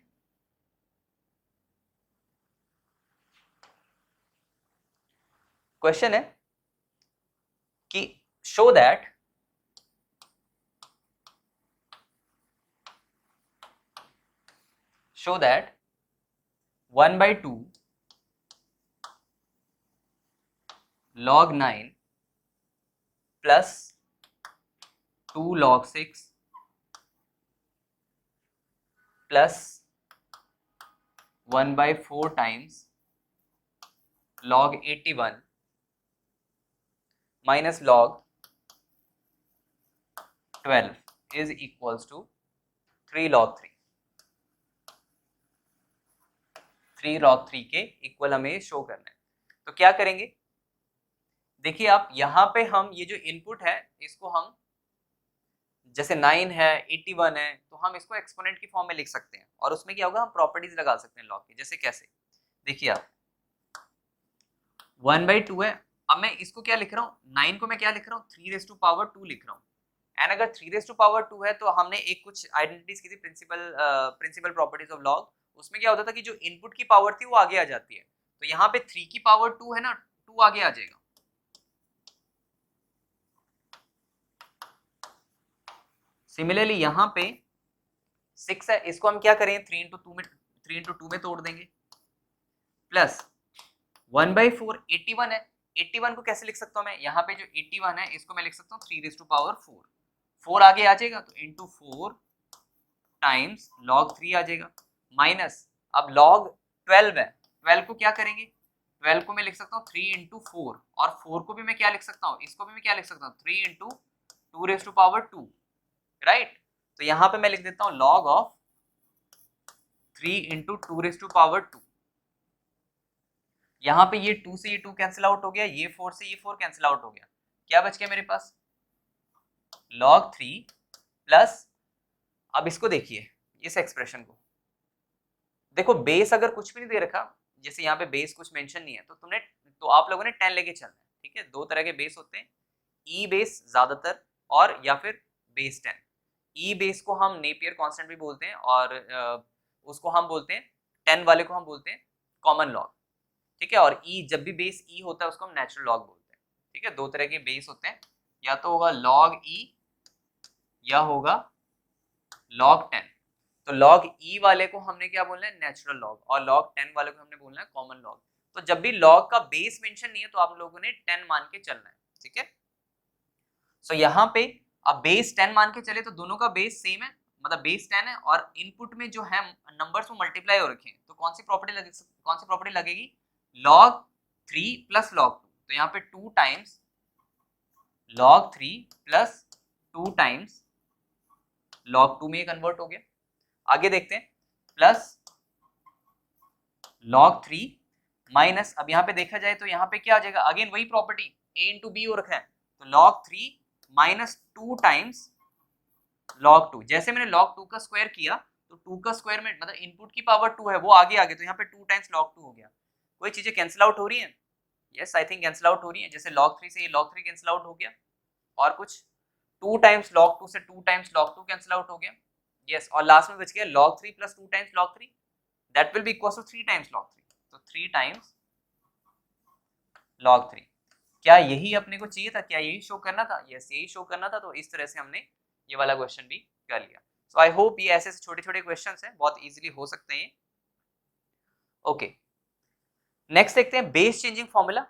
क्वेश्चन है कि show that show that 1 by 2 log 9 plus 2 log 6 plus 1 by 4 times log 81 minus log 12 is equals to 3 log 3। 3 log 3 के इक्वल हमें शो करना है। तो क्या करेंगे, देखिए आप यहाँ पे हम ये जो इनपुट है इसको हम जैसे 9 है 81 है तो हम इसको एक्सपोनेंट की फॉर्म में लिख सकते हैं और उसमें क्या होगा, हम प्रॉपर्टीज लगा सकते हैं लॉग की। जैसे कैसे, देखिए आप 1 by 2 है, अब मैं इसको क्या लिख रहा हूँ, 9 को मैं क्या लिख रहा हूँ, 3 रेज टू पावर 2 लिख रहा हूँ। एंड अगर 3 रेज टू पावर 2 है तो हमने एक कुछ आइडेंटिटीज की थी, प्रिंसिपल प्रॉपर्टीज ऑफ लॉग। उसमें क्या होता था कि जो इनपुट की पावर थी वो आगे आ जाती है। तो यहाँ पे 3 की पावर 2 है ना, 2 आगे आ जाएगा। सिमिलरली यहाँ पे 6 है, इसको हम क्या करें, 3 into 2 में तोड़ देंगे प्लस 1 by 4 81 है। 81 को कैसे लिख सकता हूँ मैं, यहाँ पे जो 81 है इसको मैं लिख सकता हूँ 3 रेज टू पावर 4। 4 आगे आ जाएगा तो इंटू 4 टाइम्स log 3 आ जाएगा माइनस, अब log 12 है, 12 को क्या करेंगे, 12 को मैं लिख सकता हूँ 3 into 4 और 4 को भी मैं क्या लिख सकता हूँ, इसको भी मैं क्या लिख सकता हूँ 3 into 2 raise to power 2, right. तो यहाँ पे मैं लिख देता हूँ log of 3 into 2 raise to power 2। यहाँ पे ये 2 से ये 2 कैंसिल आउट हो गया, ये 4 से ये 4 कैंसिल आउट हो गया, क्या बच गया मेरे पास, log 3 प्लस, अब इसको देखिए इस एक्सप्रेशन को देखो, बेस अगर कुछ भी नहीं दे रखा, जैसे यहाँ पे बेस कुछ मेंशन नहीं है तो आप लोगों ने 10 लेके चलना है, ठीक है। दो तरह के बेस होते हैं, ई बेस ज्यादातर और या फिर बेस 10। ई बेस को हम नेपियर कांस्टेंट भी बोलते हैं और उसको हम बोलते हैं 10 वाले को हम बोलते हैं कॉमन लॉग, ठीक है। और ई जब भी बेस ई होता है उसको हम नेचुरल लॉग बोलते हैं, ठीक है। दो तरह के बेस होते हैं, या तो होगा log e या होगा log 10। तो log e वाले को हमने क्या बोलना है, नेचुरल लॉग, और log 10 वाले को हमने बोलना है कॉमन लॉग। तो जब भी log का बेस मेंशन नहीं है तो आप लोगों ने 10 मान के चलना है, ठीक है। सो यहाँ पे अब बेस 10 मान के चले तो दोनों का बेस सेम है, मतलब बेस 10 है, और इनपुट में जो है नंबर्स वो मल्टीप्लाई हो रखे हैं, तो कौन सी प्रॉपर्टी लगेगी, log 3 प्लस log 2। तो यहाँ पे 2 times log 3 plus 2 times log 2 में कन्वर्ट हो गया। आगे देखते हैं, प्लस log 3 माइनस, अब यहाँ पे देखा जाए तो यहाँ पे क्या आ जाएगा, अगेन वही प्रॉपर्टी a इंटू बी हो रखा है, तो log 3 माइनस 2 टाइम्स log 2। जैसे मैंने log 2 का स्क्वायर किया तो 2 का स्क्वायर में मतलब इनपुट की पावर 2 है वो आगे आ गया, तो यहाँ पे 2 टाइम्स log 2 हो गया। कोई चीजें कैंसिल आउट हो रही है, yes I think cancel out हो रही है, जैसे log 3 से ये log 3 कैंसिल आउट हो गया, और कुछ 2 टाइम्स log 2 से 2 टाइम्स log 2 कैंसिल आउट हो गया, यस, और लास्ट में बच गया log 3 plus 2 times log 3, that will be equal to 3 times log 3। तो 3 टाइम्स log 3, क्या यही अपने को चाहिए था, क्या यही शो करना था, यस यही शो करना था। तो इस तरह से हमने ये वाला क्वेश्चन भी कर लिया। सो आई होप ये ऐसे छोटे छोटे क्वेश्चंस हैं, बहुत इजीली हो सकते हैं। ओके, नेक्स्ट देखते हैं बेस चेंजिंग फॉर्मूला।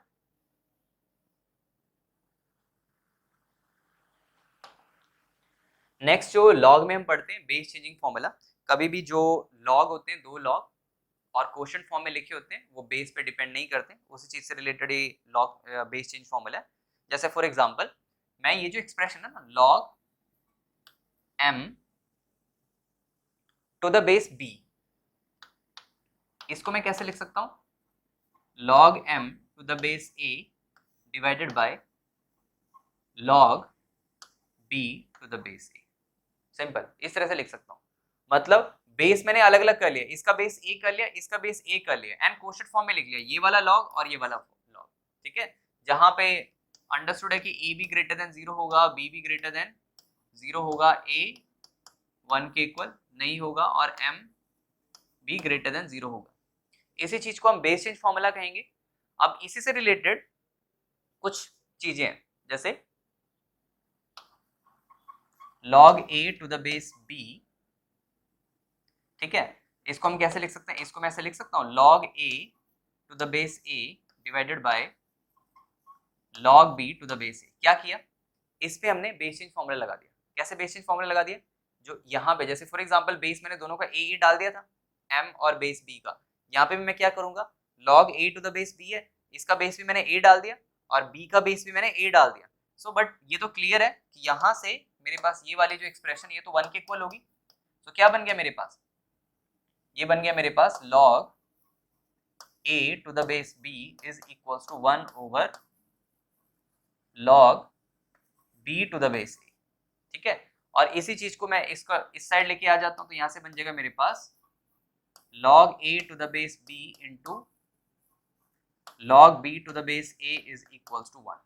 नेक्स्ट जो लॉग में हम पढ़ते हैं बेस चेंजिंग फॉर्मूला, कभी भी जो लॉग होते हैं, दो लॉग और क्वोशंट फॉर्म में लिखे होते हैं, वो बेस पे डिपेंड नहीं करते, उसी चीज से रिलेटेड ही लॉग बेस चेंज फॉर्मूला है। जैसे फॉर एग्जांपल मैं ये जो एक्सप्रेशन है ना log m to the base b, इसको मैं कैसे लिख सकता हूं, log m to the base a divided by log b to the base a। Simple, इस तरह से लिख सकता हूं। मतलब बेस मैंने अलग अलग कर लिया, इसका बेस a कर लिया, इसका बेस a कर लिया, एंड क्वोशंट फॉर्म में लिख लिया, ये वाला log और ये वाला log, ठीक है। जहां पे अंडरस्टूड है कि a भी ग्रेटर देन 0 होगा, b भी ग्रेटर देन 0 होगा, a 1 के इक्वल नहीं होगा, और m भी ग्रेटर देन 0 होगा। इसी चीज को हम बेस चेंज फॉर्मूला कहेंगे। अब इसी से रिलेटेड कुछ चीजें हैं, जैसे log a to the base b, ठीक है, इसको हम कैसे लिख सकते हैं, इसको मैं ऐसे लिख सकता हूं log a to the base a divided by log b to the base a। क्या किया, इस पे हमने बेस चेंज फॉर्मूला लगा दिया। कैसे बेस चेंज फॉर्मूला लगा दिया, जो यहाँ पे जैसे फॉर एग्जांपल बेस मैंने दोनों का a डाल दिया था, m और बेस b का, यहाँ पे भी मैं क्या करूंगा, log a to the base b है, इसका बेस भी मैंने a डाल दिया और b का बेस भी मैंने a डाल दिया। सो बट ये तो क्लियर है कि यहाँ से मेरे पास ये वाली जो एक्सप्रेशन ये तो 1 के इक्वल होगी। तो क्या बन गया मेरे पास, ये बन गया मेरे पास log a to the base b is equals to 1 over log b to the base a, ठीक है। और इसी चीज को मैं इसका इस साइड लेके आ जाता हूं, तो यहां से बन जाएगा मेरे पास log a to the base b into log b to the base a is equals to 1,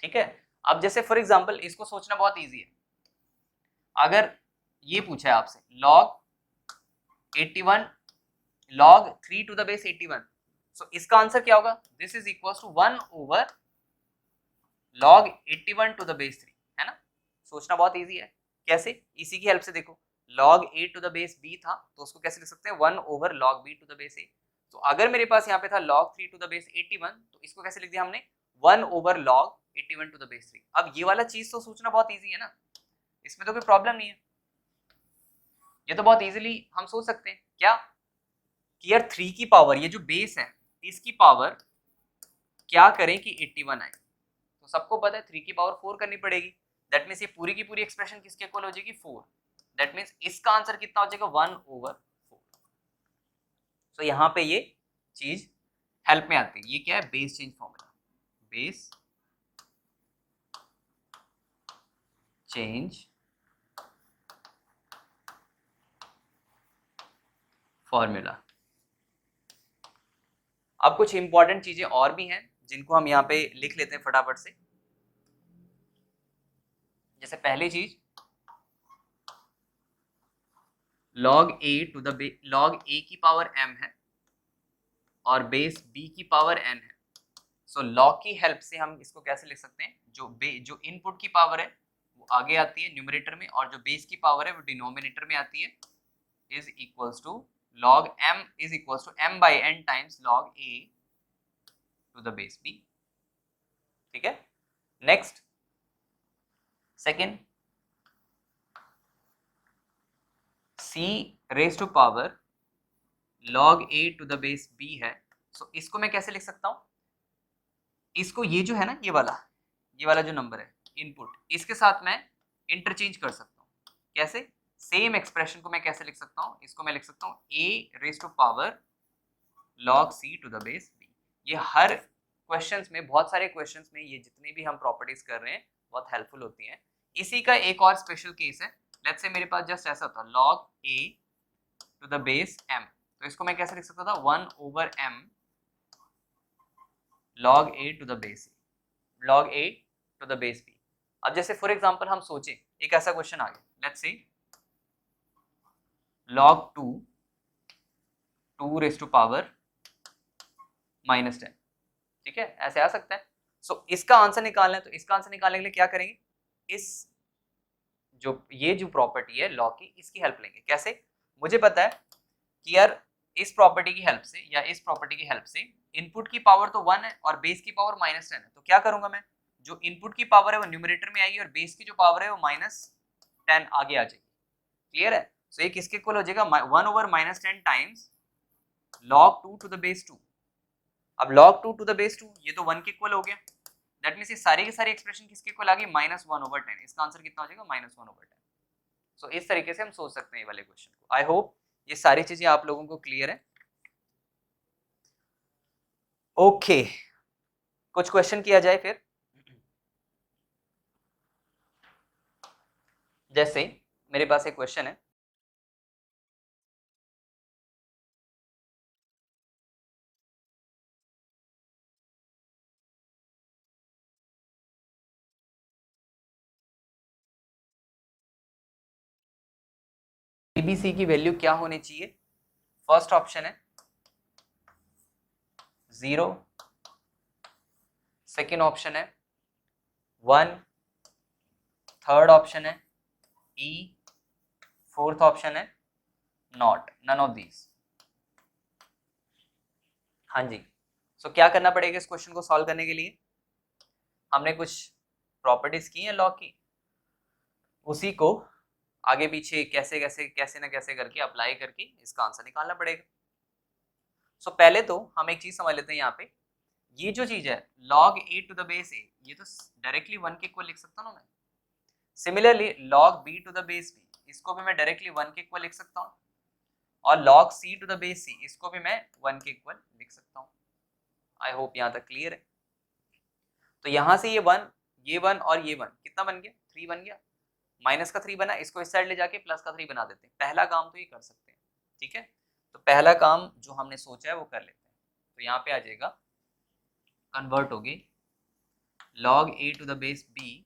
ठीक है। अब जैसे फॉर एग्जांपल इसको सोचना बहुत इजी है, अगर ये पूछा है आपसे log 81 log 3 to the base 81, so इसका आंसर क्या होगा, this is equals to 1 over log 81 to the base 3, है ना। सोचना बहुत इजी है, कैसे, इसी की हेल्प से देखो, log a to the base b था तो उसको कैसे लिख सकते हैं, 1 over log b to the base a। तो अगर मेरे पास यहाँ पे था log 3 टू द बेस 81, तो इसको कैसे लिख दिया हमने, 1 over log 81 to the base 3। अब ये वाला चीज तो सोचना बहुत इजी है ना, इसमें तो कोई प्रॉब्लम नहीं है, ये तो बहुत इजीली हम सोच सकते हैं क्या, कि यार 3 की पावर, ये जो बेस है इसकी पावर क्या करें कि 81 आए। तो सबको पता है 3 की पावर 4 करनी पड़ेगी, दैट मीन्स ये पूरी की पूरी एक्सप्रेशन किसके इक्वल हो जाएगी, 4। दैट मीन्स इसका आंसर कितना हो जाएगा, 1 ओवर 4। सो यहाँ पे ये चीज हेल्प में आती है, ये क्या है, base change formula, base change formula. अब कुछ इंपॉर्टेंट चीजें और भी हैं जिनको हम यहाँ पे लिख लेते हैं फटाफट से। जैसे पहली चीज log a to the log a की पावर m है और बेस b की पावर n है। सो लॉग की हेल्प से हम इसको कैसे लिख सकते हैं, जो इनपुट की पावर है वो आगे आती है न्यूमरेटर में, और जो बेस की पावर है वो डिनोमिनेटर में आती है, is equals to log m is equals to m by n times log a to the base b. ठीक है, next second, c raise to power log a to the base b है। सो इसको मैं कैसे लिख सकता हूं, इसको ये जो है ना ये वाला जो नंबर है इनपुट, इसके साथ मैं इंटरचेंज कर सकता हूं। कैसे, सेम एक्सप्रेशन को मैं कैसे लिख सकता हूं, इसको मैं लिख सकता हूं a raise to power log c to the base b। ये हर क्वेश्चंस में, बहुत सारे क्वेश्चंस में ये जितनी भी हम प्रॉपर्टीज कर रहे हैं बहुत हेल्पफुल होती हैं। इसी का एक और स्पेशल केस है, लेट्स से मेरे पास जस्ट ऐसा होता log a to the base m, तो इसको मैं कैसे लिख सकता था 1 over m log a to the base b। अब जैसे फॉर एग्जांपल हम सोचें एक ऐसा क्वेश्चन आ गया, let's say log 2 raise to power -10, ठीक है, ऐसे आ सकता है। सो इसका आंसर निकालना है, तो इसका आंसर निकालने के लिए क्या करेंगे, इस ये जो प्रॉपर्टी है लॉग की, इसकी हेल्प लेंगे। कैसे, मुझे पता है कि यार इस प्रॉपर्टी की हेल्प से या इस प्रॉपर्टी की हेल्प से इनपुट की पावर तो 1 है और बेस की पावर -10 है, तो क्या करूंगा मैं, जो इनपुट की पावर है वो न्यूमरेटर में आएगी और बेस की जो पावर है वो -10 आगे आ जाएगी। क्लियर है, सो ये किसके इक्वल हो जाएगा 1 over -10 times log 2 to the base 2। अब log 2 to the base 2 ये तो 1 के इक्वल हो गया, दैट मींस ये सारी की सारी एक्सप्रेशन किसके इक्वल आ गई -1/10। इसका आंसर कितना हो जाएगा -1/10। सो इस तरीके से हम सोच सकते हैं ये वाले क्वेश्चन को। आई होप ये सारी चीजें आप लोगों को क्लियर है। ओके, कुछ क्वेश्चन किया जाए फिर। जैसे मेरे पास एक क्वेश्चन है, एबीसी की वैल्यू क्या होनी चाहिए। फर्स्ट ऑप्शन है 0, सेकेंड ऑप्शन है 1, थर्ड ऑप्शन है ई, फोर्थ ऑप्शन है नॉट, नन ऑफ दीज। हाँ जी, सो क्या करना पड़ेगा इस क्वेश्चन को सॉल्व करने के लिए, हमने कुछ प्रॉपर्टीज की हैं लॉग की, उसी को आगे पीछे कैसे ना कैसे करके अप्लाई करके इसका आंसर निकालना पड़ेगा। सो पहले तो हम एक चीज समझ लेते हैं, यहाँ पे ये जो चीज है log a to the base a, ये तो डायरेक्टली 1 के इक्वल लिख सकता हूँ मैं। Similarly log b to the base b, इसको भी मैं डायरेक्टली 1 के इक्वल लिख सकता हूँ, और log c to the base c, इसको भी मैं 1 के इक्वल लिख सकता हूँ। आई होप यहाँ तक क्लियर है। तो यहाँ से ये 1 और ये 1 कितना बन गया, 3 बन गया, माइनस का 3 बना, इसको इस साइड ले जाके प्लस का 3 बना देते हैं। पहला काम तो ये कर सकते हैं, ठीक है, तो पहला काम जो हमने सोचा है वो कर लेते हैं। तो यहाँ पे आ जाएगा, कन्वर्ट होगी log a to the base b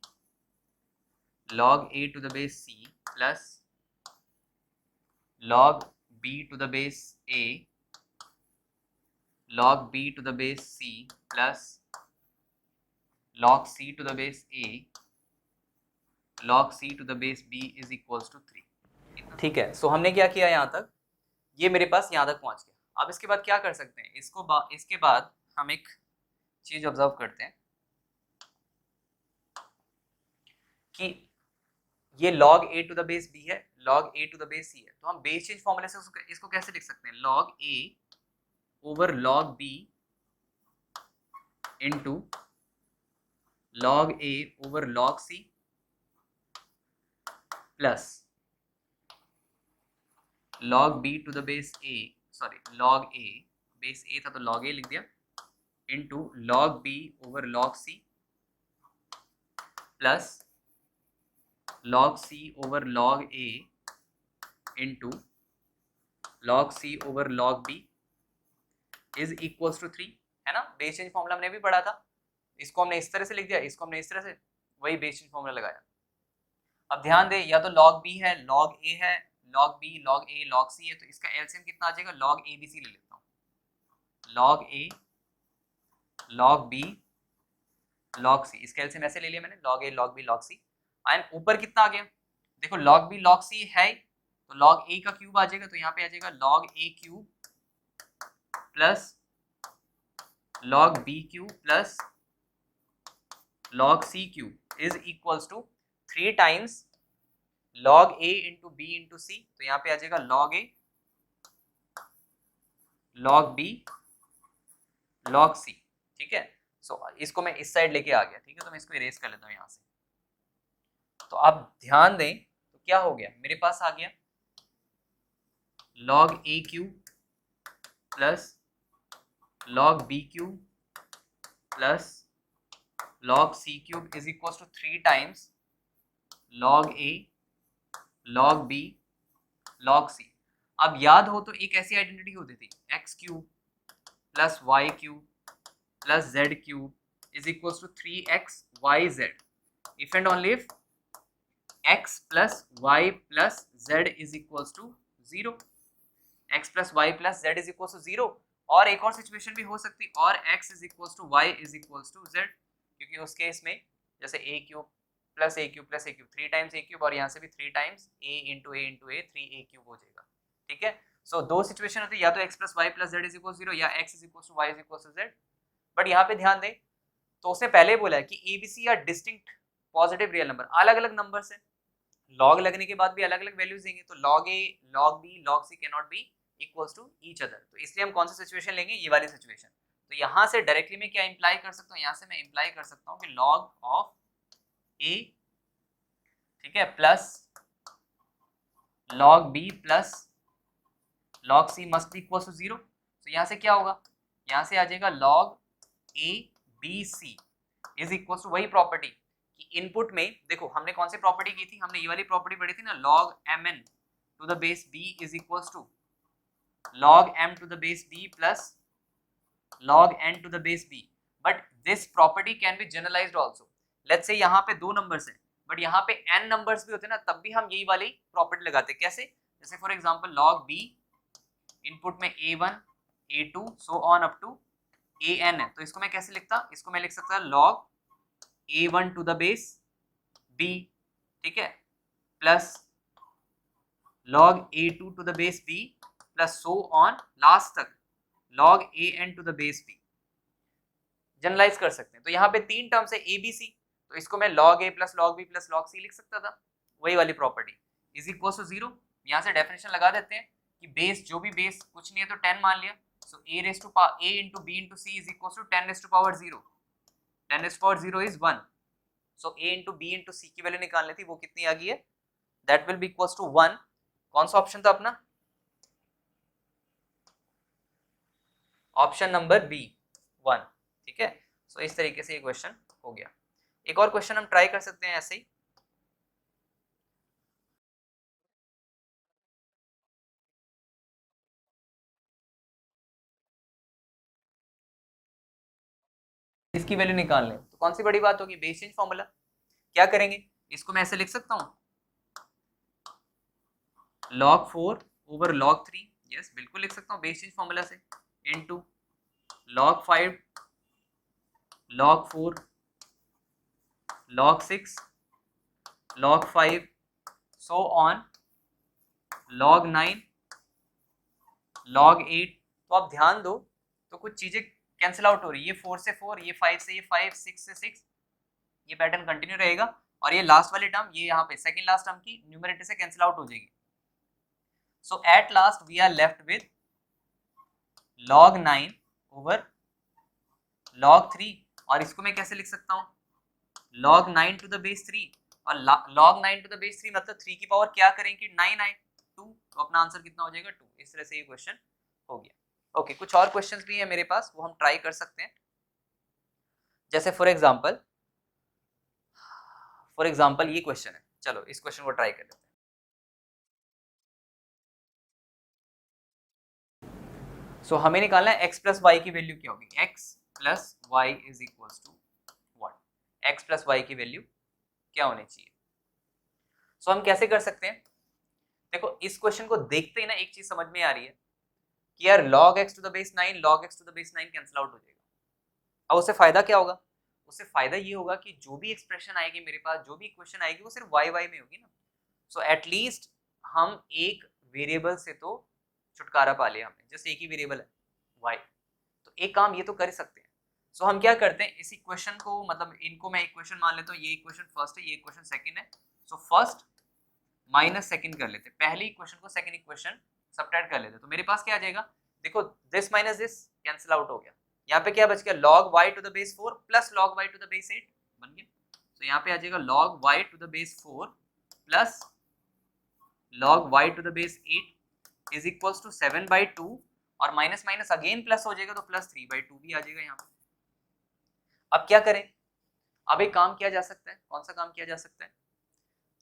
log a to the base c plus log b to the base a log b to the base c plus log c to the base a log c to the base b is equals to 3। ठीक है, सो हमने क्या किया यहाँ तक, ये मेरे पास यहाँ तक पहुँच गया। अब इसके बाद क्या कर सकते हैं, इसके बाद हम एक चीज ऑब्जर्व करते हैं कि ये log a to the base b है, log a to the base c है, तो हम बेस चेंज फॉर्मूले से इसको कैसे लिख सकते हैं, log a over log b into log a over log c plus log b to the base a, sorry log a, base a था तो log a लिख दिया, into log b over log c plus log c over log a into log c over log b is equals to 3, है ना। Base change formula हमने भी पढ़ा था, इसको हमने इस तरह से लिख दिया, इसको हमने इस तरह से, वही बेस चेंज फॉर्मूला लगाया। अब ध्यान दे, या तो log b है, log a है, log b, log a, log c है, तो इसका एलसीएम कितना आ जाएगा, log abc ले लेता हूँ, log a log b log c, इसका एलसीएम ऐसे ले लिया मैंने, log a log b log c, and ऊपर कितना आ गया, देखो log b log c है तो log a का क्यूब आ जाएगा, तो यहाँ पे आ जाएगा log a cube plus log b cube plus log c cube is equals to 3 times log a into b into c, तो यहाँ पे आ जाएगा log a log b log c, ठीक है। सो इसको मैं इस साइड लेके आ गया, ठीक है, तो मैं इसको इरेज कर लेता हूँ यहाँ से। तो आप ध्यान दें तो क्या हो गया, मेरे पास आ गया log a cube plus log b cube plus log c cube is equal to 3 times log a log b log c। अब याद हो तो एक ऐसी आइडेंटिटी होती थी x cube plus y cube plus z cube is equal to 3x y z, if and only if x plus y plus z is equal to 0, x plus y plus z is equal to 0। और एक और situation भी हो सकती है, और x is equal to y is equal to z, क्योंकि उस केस में जैसे a cube plus a cube plus a cube 3 times a cube, और यहाँ से भी 3 times a into a into a 3a cube हो जाएगा, ठीक है। सो दो सिचुएशन होती है, या तो x plus y plus z is equal to 0 या x is equal to y is equal to z। But यहाँ पे ध्यान दें तो उसने पहले बोला है कि ABC या डिस्टिंक्ट पॉजिटिव रियल नंबर, अलग अलग नंबर्स है, लॉग लगने के बाद भी अलग अलग वैल्यूज देंगे, तो log a log b log c can not be equals to each other, तो इसलिए हम कौन सी सिचुएशन लेंगे, ये वाली सिचुएशन। तो यहाँ से डायरेक्टली मैं क्या इंप्लाई कर सकता हूँ, यहाँ से मैं इंप्लाई कर सकता हूँ कि log ऑफ a, ठीक है, plus log b plus log c must be equals to 0। तो यहाँ से क्या होगा, यहाँ से आ जाएगा log a b c is equals to वही प्रॉपर्टी कि इनपुट में देखो हमने कौन सी प्रॉपर्टी की थी, हमने ये वाली प्रॉपर्टी पढ़ी थी ना, log mn to the base b is equals to log m to the base b plus log n to the base b। But this property can be generalised also, let's say यहाँ पे दो numbers हैं but यहाँ पे n numbers भी होते हैं ना, तब भी हम यही वाली प्रॉपर्टी लगाते हैं। कैसे, जैसे for example log b input में a1 a2 so on up to an है, तो इसको मैं कैसे लिखता, इसको मैं लिख सकता log a1 to the base b, ठीक है, plus log a2 to the base b plus so on last तक log an to the base b, generalise कर सकते हैं। तो यहाँ पे तीन टर्म्स है abc, तो इसको मैं log a plus log b plus log c लिख सकता था, वही वाली प्रॉपर्टी इज इक्वल टू 0। यहाँ से डेफिनेशन लगा देते हैं कि बेस जो भी बेस कुछ नहीं है तो 10 मान लिया, so a raise to power a into b into c is equal to 10 raise to power 0, 10 raise to power 0 is 1, so a into b into c की वैल्यू निकालनी थी, वो कितनी आ गई है, that will be equal to 1। कौन सा ऑप्शन था अपना, ऑप्शन नंबर बी 1, ठीक है। सो इस तरीके से ये क्वेश्चन हो गया। एक और क्वेश्चन हम ट्राई कर सकते हैं ऐसे ही, इसकी वैल्यू निकाल लें, तो कौन सी बड़ी बात होगी, बेस चेंज फॉर्मूला। क्या करेंगे, इसको मैं ऐसे लिख सकता हूँ log 4 ओवर log 3, यस बिल्कुल लिख सकता हूँ बेस चेंज फॉर्मूला से, into log 5 log 4 log 6 log 5 so on log 9 log 8। तो आप ध्यान दो तो कुछ चीजें कैंसिल आउट हो रही है, ये 4 से 4, ये 5 से ये 5, 6 से 6, ये पैटर्न कंटिन्यू रहेगा, और ये लास्ट वाली टर्म ये यहाँ पे सेकंड लास्ट टर्म की न्यूमरेटर से कैंसिल आउट हो जाएगी। So at last we are left with log 9 over log 3, और इसको मैं कैसे लिख सकता हूँ, log 9 टू द बेस 3, और log 9 टू द बेस 3 मतलब 3 की पावर क्या करें कि 9 आए 2, तो अपना आंसर कितना हो जाएगा 2। इस तरह से ये क्वेश्चन हो गया। ओके, कुछ और क्वेश्चंस भी है मेरे पास, वो हम ट्राई कर सकते हैं। जैसे फॉर एग्जांपल ये क्वेश्चन है, चलो इस क्वेश्चन को ट्राई कर लेते हैं। सो हमें निकालना है x प्लस वाई की वैल्यू क्या होगी, x plus y is equal to what, x plus y की वैल्यू क्या होनी चाहिए। सो हम कैसे कर सकते हैं, देखो इस क्वेश्चन को देखते ही ना एक चीज समझ में आ रही है कि यार log x to the base 9 log x to the base 9 cancel out हो जाएगा, अब उससे फायदा क्या होगा, उससे फायदा ये होगा कि जो भी एक्सप्रेशन आएगी मेरे पास, जो भी इक्वेशन आएगी वो सिर्फ वाई वाई में होगी ना। सो एटलीस्ट हम एक वेरिएबल से तो छुटकारा पा लिया हमने, जस्ट एक ही वेरिएबल है वाई, तो एक काम ये तो कर सकते हैं। सो हम क्या करते हैं, इस इक्वेशन को मतलब इनको मैं इक्वेशन मान लेता हूँ, ये इक्वेशन फर्स्ट है, ये इक्वेशन सेकंड है। सो फर्स्ट माइनस सेकंड कर लेते हैं, पहली इक्वेशन को सेकंड इक्वेशन सब्ट्रैक्ट कर लेते हैं, तो मेरे पास क्या आ जाएगा, देखो this minus this cancel out हो गया, यहाँ पे क्या बच गया, log y to the base 4 plus log y to the base 8 बन गया। तो यहाँ पे आ जाएगा log y to the base 4 plus log y to the base 8 is equals to 7/2 और माइनस माइनस अगेन प्लस हो जाएगा तो प्लस 3/2 भी आ जाएगा यहाँ पे। अब क्या करें, अब एक काम किया जा सकता है, कौन सा काम किया जा सकता है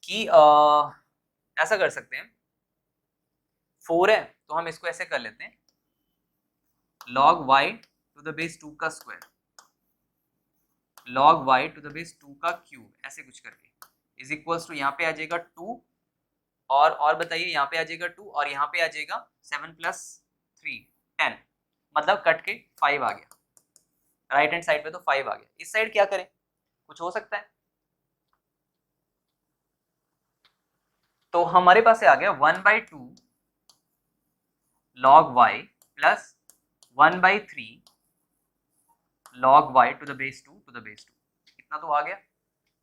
कि ऐसा कर सकते हैं, 4 है तो हम इसको ऐसे कर लेते हैं log y to the base 2 का square log y to the base 2 का क्यूब ऐसे कुछ करके इज इक्वल्स टू यहाँ पे आ जाएगा 2 और बताइए यहाँ पे आ जाएगा 2 और यहाँ पे आ जाएगा 7 प्लस 3 10, मतलब कट के 5 आ गया, राइट हैंड साइड पे तो 5 आ गया। इस साइड क्या करें, कुछ हो सकता है, तो हमारे पास से आ गया 1/2 log y plus 1/3 log y to the base 2 to the base 2, इतना तो आ गया।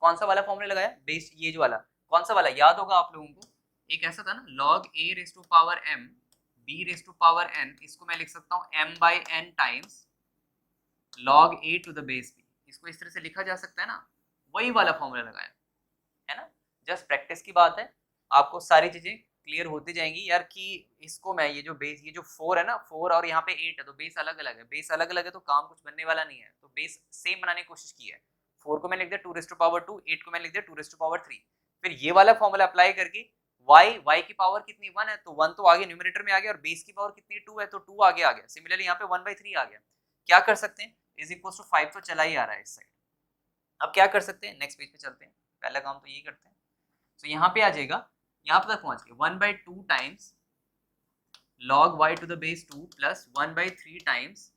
कौन सा वाला फॉर्मूला लगाया, बेस ये जो वाला, कौन सा वाला याद होगा आप लोगों को, एक ऐसा था ना log a raise to power m b raise to power n, इसको मैं लिख सकता हूँ m/n times log a to the base b, इसको इस तरह से लिखा जा सकता है ना, वही वाला फॉर्मूला लगाया है ना। जस्ट प्रैक्टिस की बात है, आपको सारी चीजें क्लियर होती जाएंगी यार कि इसको मैं ये जो बेस, ये जो 4 है ना, 4 और यहाँ पे 8 है तो बेस अलग अलग है, बेस अलग अलग है तो काम कुछ बनने वाला नहीं है, तो बेस सेम बनाने की कोशिश की है। 4 को मैं लिख दिया 2 रेज़ टू पावर 2, 8 को मैं लिख दिया 2 रेज़ टू पावर 3, फिर ये वाला फॉर्मूला अप्लाई करके y की पावर कितनी 1 है तो 1 तो आगे न्यूमरेटर में आ गया, और बेस की पावर कितनी 2 है तो 2 आगे आ गया, सिमिलरली यहाँ पे 1/3 आ गया। क्या कर सकते हैं, इज इक्वल टू 5 तो चला ही आ रहा है इस साइड। अब क्या कर सकते हैं, नेक्स्ट पेज पे चलते हैं, पहला काम तो यही करते हैं। तो यहाँ पे आ जाएगा, यहाँ तक पहुंच गए 1/2 times log y to the base 2 plus 1/3 times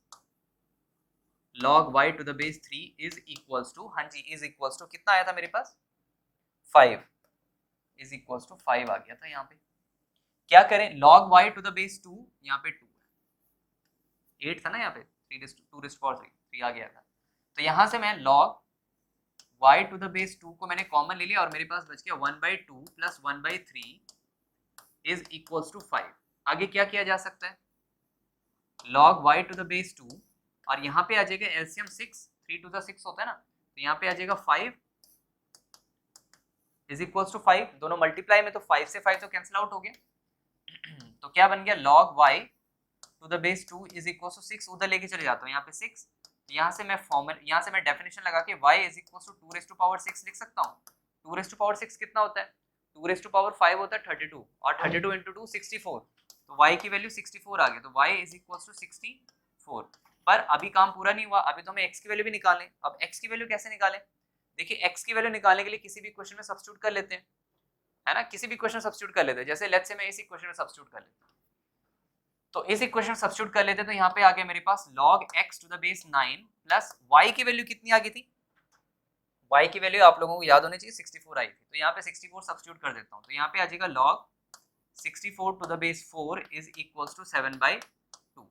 log y to the base 3 is equals to, हाँ जी इज इक्वल्स टू कितना आया था मेरे पास 5, इज इक्वल्स टू 5 आ गया था यहाँ पे। क्या करें, log y to the base 2 यहाँ पे 2 है, 8 था ना यहाँ पे 2 रेज़ टू पावर 3 आ गया था, तो यहाँ से मैं log y to the base 2 को मैंने कॉमन ले लिया और मेरे पास बच गया 1/2 प्लस 1/3 इज इक्वल्स टू 5। आगे क्या किया जा सकता है, log y to the base 2 और यहाँ पे आ जाएगा एलसीएम 6, 3 टू द 6 होता है ना, तो यहाँ पे आ जाएगा 5 इज इक्वल्स टू 5, दोनों मल्टीप्लाई में तो 5 से 5 तो कैंसिल आउट हो गया तो क्या बन गया log y to the base 2 is equals to 6, उधर लेके चले जाता हूँ यहाँ पे 6, यहाँ से मैं फॉर्मूला, यहाँ से मैं डेफिनेशन लगा के y is equals to 2 raise to power 6 लिख सकता हूँ। 2 रेज़ टू पावर 6 कितना होता है, 2 रेज़ टू पावर 5 होता है 32 और 32 इंटू 2 64, तो y की वैल्यू 64 आ गई, तो y इज इक्वल्स टू 64। पर अभी काम पूरा नहीं हुआ, अभी तो हमें x की वैल्यू भी निकालें। अब x की वैल्यू कैसे निकालें, देखिए x की वैल्यू निकालने के लिए किसी भी क्वेश्चन में सब्स्टिट्यूट कर लेते हैं, है ना, किसी भी क्वेश्चन सब्स्टिट्यूट कर लेते हैं, जैसे लेट्स से मैं इस इक्वेशन में सब्स्टिट्यूट कर लेता हूं, तो इस इक्वेशन सब्स्टिट्यूट कर लेते हैं, तो यहाँ पे आ गया मेरे पास log x to the base 9 plus y की वैल्यू कितनी आ गई थी, y की वैल्यू आप लोगों को याद होनी चाहिए 64 आई थी, तो यहाँ पे 64 सब्स्टिट्यूट कर देता हूँ, तो यहाँ पे आ जाएगा log 64 to the base 4 is equals to 7/2।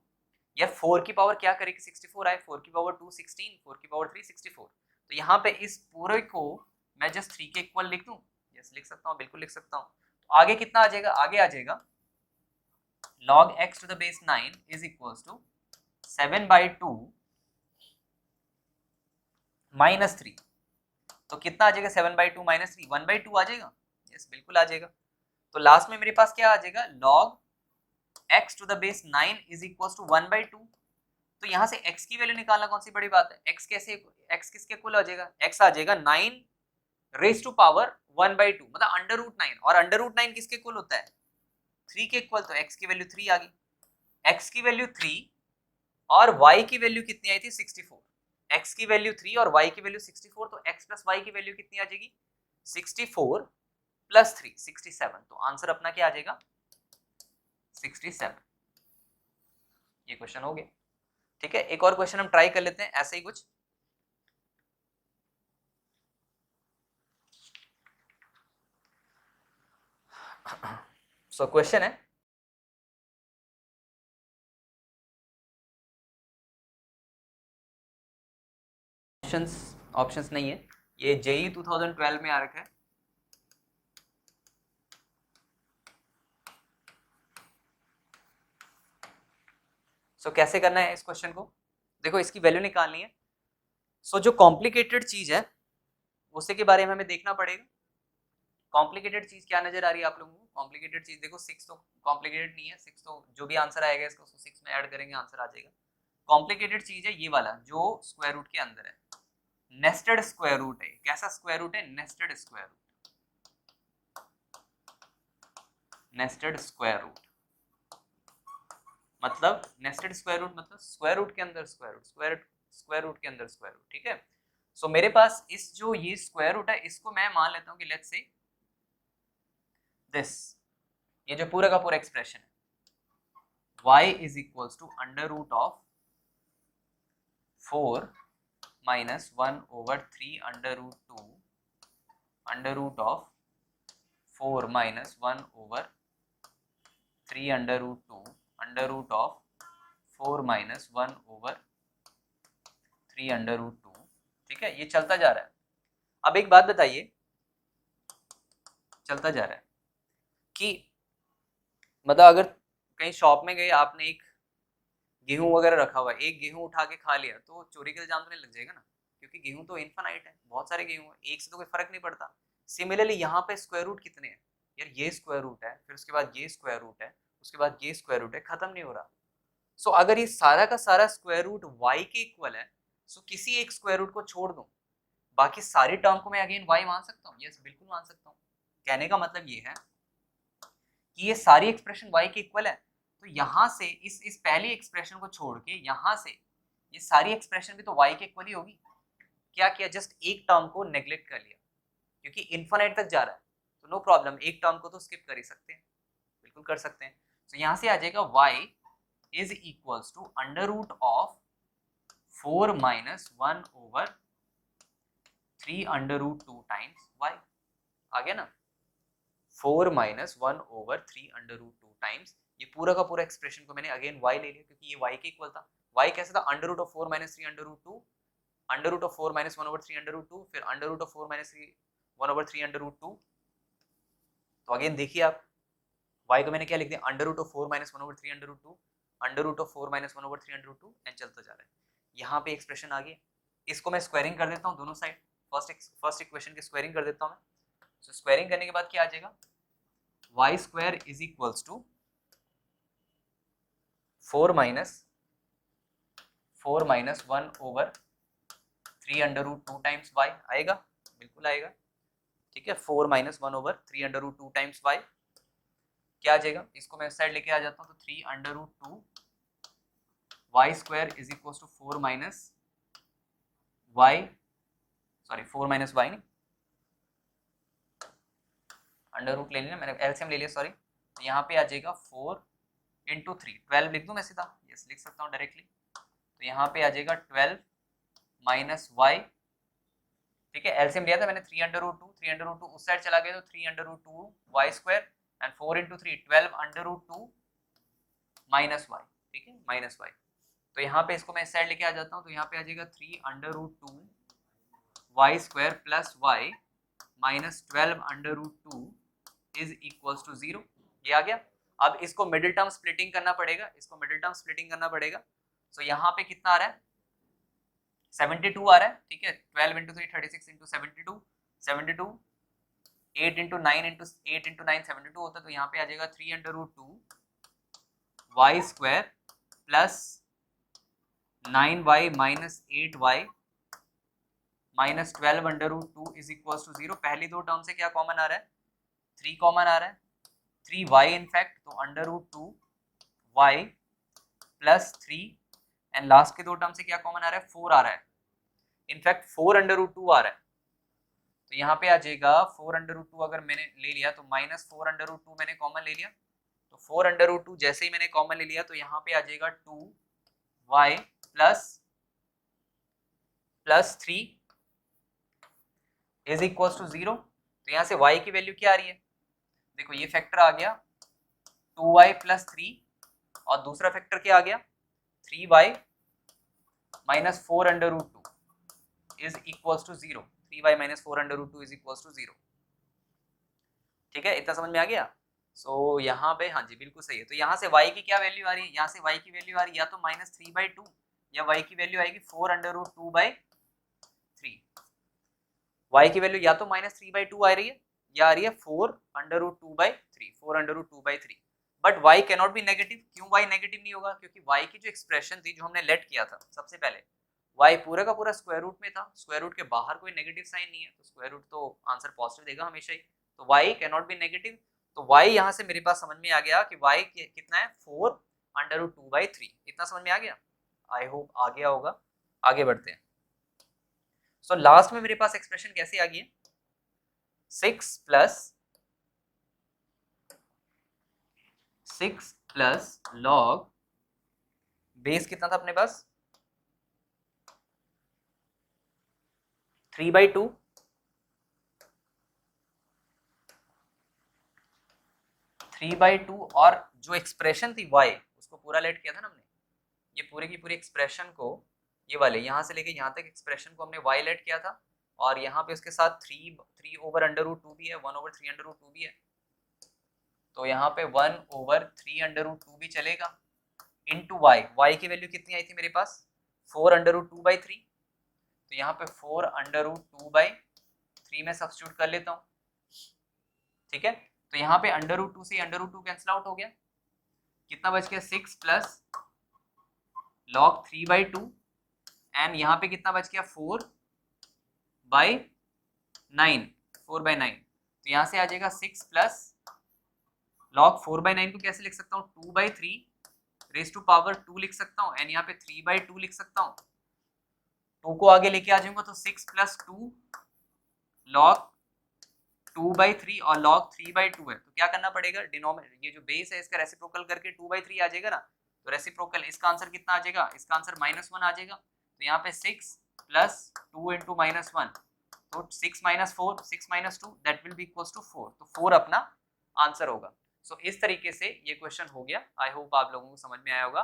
यार 4 की पावर क्या करेगी, 64 आए, 4 की पावर 2 16, 4 की पावर 3 64, तो यहाँ पे इस पूरे को मैं जस्ट 3 के इक्वल लिख दूं, यस लिख सकता हूँ, बिल्कुल लिख सकता हूँ। तो आगे कितना आ जाएगा, आगे आ जाएगा log x to the base 9 is equals to 7/2 minus 3, तो कितना आ जाएगा 7/2 minus 3, 1/2 आ जाएगा, यस बिल्कुल आ जाएगा। तो लास्ट में मेरे पास क्या आ जाएगा, log x to the base 9 is equals to 1/2, तो यहाँ से x की वैल्यू निकालना कौन सी बड़ी बात है, x कैसे, x किसके इक्वल आ जाएगा, x आ जाएगा 9 रेज़ टू पावर 1/2, मतलब √9, और √9 किसके इक्वल होता है 3 के इक्वल, तो x की वैल्यू 3 आ गई, x की वैल्यू 3 और y की वैल्यू कितनी आई थी 64, x की वैल्यू 3 और y की वैल्यू 64, तो x प्लस y की वैल्यू कितनी आ जाएगी 64 प्लस 3 67, तो आंसर अपना क्या आ जाएगा 67। ये क्वेश्चन हो गया, ठीक है। एक और क्वेश्चन हम ट्राई कर लेते हैं ऐसे ही कुछ, सो क्वेश्चन है, ऑप्शंस नहीं है, ये जेई 2012 में आ रखा है। सो कैसे करना है इस क्वेश्चन को, देखो इसकी वैल्यू निकालनी है। सो जो कॉम्प्लिकेटेड चीज है उसी के बारे में हमें देखना पड़ेगा। कॉम्प्लिकेटेड चीज क्या नजर आ रही है आप लोगों को? कॉम्प्लिकेटेड चीज देखो, 6 तो कॉम्प्लिकेटेड नहीं है, 6 तो जो भी आंसर आएगा इसको 6 में ऐड करेंगे आंसर आ जाएगा। कॉम्प्लिकेटेड चीज है ये वाला जो स्क्वायर रूट के अंदर है, नेस्टेड स्क्वायर रूट है। कैसा स्क्वायर रूट है? Nested square root, nested square root मतलब नेस्टेड स्क्वायर रूट मतलब स्क्वायर रूट के अंदर स्क्वायर रूट, स्क्वायर रूट के अंदर स्क्वायर रूट, ठीक है। सो मेरे पास इस जो ये स्क्वायर रूट है इसको मैं मान लेता हूं कि लेट्स से दिस, ये जो पूरा का पूरा एक्सप्रेशन है y is equals to under root of 4 minus 1 over 3 under root 2 under root of 4 minus 1 over 3 under root 2 under root of 4 minus 1 over 3 under root 2, ठीक है। ये चलता जा रहा है। अब एक बात बताइए, चलता जा रहा है कि मतलब अगर कहीं शॉप में गए, आपने एक गेहूं वगैरह रखा हुआ है, एक गेहूं उठा के खा लिया तो चोरी का इल्जाम तो नहीं लग जाएगा ना, क्योंकि गेहूं तो इनफाइनाइट है, बहुत सारे गेहूं है, एक से तो कोई फर्क नहीं पड़ता। सिमिलरली यहाँ पे स्क्वायर रूट कितने हैं यार? ये स्क्वायर रूट है, फिर उसके बाद ये स्क्वायर रूट है, उसके बाद ये स्क्वायर रूट है, खत्म नहीं हो रहा। सो अगर ये सारा का सारा स्क्वायर रूट y के इक्वल है, सो किसी एक स्क्वायर रूट को छोड़ दूं, बाकी सारी टर्म को मैं अगेन y मान सकता हूँ। यस, बिल्कुल मान सकता हूँ। कहने का मतलब ये है कि ये सारी एक्सप्रेशन y के इक्वल है, तो यहाँ से इस पहली एक्सप्रेशन को छोड़ के यहाँ से ये सारी एक्सप्रेशन भी तो y के इक्वल ही होगी। क्या किया? जस्ट एक टर्म को नेग्लेक्ट कर लिया, क्योंकि इनफाइनाइट तक जा रहा है तो नो प्रॉब्लम, एक टर्म को तो स्किप कर ही सकते हैं, बिल्कुल कर सकते हैं। तो यहाँ से आ जाएगा y is equals to under root of 4 minus 1 over 3 under root 2 times y। आ गया ना? 4 minus 1 over 3 under root 2 times, ये पूरा का पूरा एक्सप्रेशन को मैंने अगेन y ले लिया क्योंकि ये y के इक्वल था। y कैसे था? Under root of 4 minus 3 under root 2, under root of 4 minus 1 over 3 under root 2, फिर under root of 4 minus 3 1 over 3 under root 2। तो अगेन देखिए आप, y को मैंने क्या लिख दिया? Under root of 4 minus 1 over 3 under root 2, under root of 4 minus 1 over 3 under root 2 and चलता जा रहा है। यहाँ पे एक्सप्रेशन आ गई, इसको मैं स्क्वायरिंग कर देता हूँ दोनों साइड, फर्स्ट इक्वेशन की स्क्वायरिंग कर देता हूँ मैं। सो स्क्वायरिंग करने के बाद क्या आ जाएगा? y square is equals to 4 minus 1 over 3 under root 2 times y आएगा, बिल्कुल आएगा, ठीक है। 4 minus 1 over 3 under root 2 times y क्या आ जाएगा? इसको मैं इस साइड लेके आ जाता हूँ, तो 3 under root 2 y square is equals to 4 minus y, sorry 4 minus y नहीं, अंडर रूट ले लिया मैंने, एलसीएम ले लिया सॉरी। तो यहाँ पे आ जाएगा 4 इंटू 3, 12 लिख दूँ मैं सीधा? यस, लिख सकता हूँ डायरेक्टली। तो यहाँ पे आ जाएगा 12 माइनस y, ठीक है। एलसीएम लिया था मैंने 3 अंडर रूट 2, 3 अंडर रूट 2 उस साइड चला गया तो 3 under root 2 y square and 4 into 3 12 under root 2 minus y, ठीक है, माइनस y। तो यहाँ पे इसको मैं इस साइड लेके आ जाता हूँ, तो यहाँ पे आ जाएगा 3 under root 2 y square plus y minus 12 under root 2 is equals to 0। ये आ गया। अब इसको मिडिल टर्म स्प्लिटिंग करना पड़ेगा, इसको मिडिल टर्म स्प्लिटिंग करना पड़ेगा। सो यहाँ पे कितना आ रहा है? 72 आ रहा है, ठीक है। 12 into 3 36 into 72, 72 8 into 9 into 8 into 9 72 होता है। तो यहाँ पे आ जाएगा 3 under root 2 y square plus 9y minus 8y minus 12 under root 2 is equal to 0। पहली दो टर्म से क्या कॉमन आ रहा है? 3 कॉमन आ रहा है, 3y इनफैक्ट, तो under root 2 y plus 3 and last के दो टर्म से क्या कॉमन आ रहा है? 4 आ रहा है, इनफैक्ट 4 अंडर रूट 2 आ रहा है। तो यहाँ पे आ जाएगा 4 अंडर रूट 2 अगर मैंने ले लिया तो माइनस 4 अंडर रूट 2 मैंने कॉमन ले लिया, तो 4 अंडर रूट 2 जैसे ही मैंने कॉमन ले लिया तो यहाँ पे आ जाएगा 2y plus 3 is equal to 0। तो यहाँ से y की वैल्यू क्या आ रही है? देखो ये फैक्टर आ गया 2y प्लस 3 और दूसरा फैक्टर क्या आ गया 3y minus 4 under root 2 is equals to 0। 3y minus 4 under root 2 is equals to 0। ठीक है, इतना समझ में आ गया। सो यहाँ पे हाँ जी बिल्कुल सही है। तो यहाँ से y की क्या वैल्यू आ रही है, यहाँ से y की वैल्यू आ रही है या तो -3/2 या y की वैल्यू आएगी 4 अंडर रूट 2/3। y की वैल्यू या तो -3/2 आ रही है या आ रही है 4 under root 2/3, 4 under root 2/3। But y cannot be negative. क्यों y नेगेटिव नहीं होगा, क्योंकि y की जो एक्सप्रेशन थी जो हमने लेट किया था सबसे पहले, y पूरा का पूरा स्क्वायर रूट में था, स्क्वायर रूट के बाहर कोई नेगेटिव साइन नहीं है, तो स्क्वायर रूट तो आंसर पॉजिटिव देगा हमेशा ही, तो y कैनॉट बी नेगेटिव। तो y यहाँ से मेरे पास समझ में आ गया कि y कितना है 4 अंडर रूट 2/3। इतना समझ में आ गया, आई होप आ गया होगा। आगे बढ़ते हैं। सो लास्ट में मेरे पास एक्सप्रेशन कैसे आ गई है 6 प्लस लॉग बेस कितना था अपने पास 3/2 3/2 और जो एक्सप्रेशन थी y उसको पूरा लेट किया था ना हमने, ये पूरी की पूरी एक्सप्रेशन को, ये वाले यहाँ से लेके यहाँ तक एक्सप्रेशन को हमने y लेट किया था और यहाँ पे उसके साथ 3 ओवर अंडर रूट 2 भी है, 1 ओवर 3 अंडर रूट 2 भी है, तो यहाँ पे 1 ओवर 3 अंडर रूट 2 भी चलेगा इनटू y की वैल्यू कितनी आई थी मेरे पास 4 अंडर रूट 2/3, तो यहाँ पे 4 अंडर रूट 2/3 में सब्स्टिट्यूट कर लेता हूँ। ठीक है, तो यहाँ पे अंडर रूट 2 से अंडर रूट 2 कैंसिल आउट हो गया, कितना बच गया 6 प्लस लॉग 3/2 एंड यहाँ पे कितना बच गया 4/9, 4/9। तो यहाँ से आ जाएगा 6 प्लस लॉग 4/9 को कैसे लिख सकता हूँ 2/3 रेज टू पावर 2 लिख सकता हूँ एंड यहाँ पे 3/2 लिख सकता हूँ। 2 को आगे लेके आ जाऊंगा तो 6 प्लस 2 लॉग 2/3 और log 3/2 है, तो क्या करना पड़ेगा डिनोमिनेटर ये जो बेस है इसका रेसिप्रोकल करके 2/3 आ जाएगा ना, तो रेसिप्रोकल इसका आंसर कितना आ जाएगा, इसका आंसर -1 आ जाएगा। तो यहाँ पे 6 प्लस 2 इंटू -1, तो 6 minus 4 6 minus 2 that will be equals to 4, तो 4 अपना आंसर होगा। सो इस तरीके से ये क्वेश्चन हो गया। आई होप आप लोगों को समझ में आया होगा।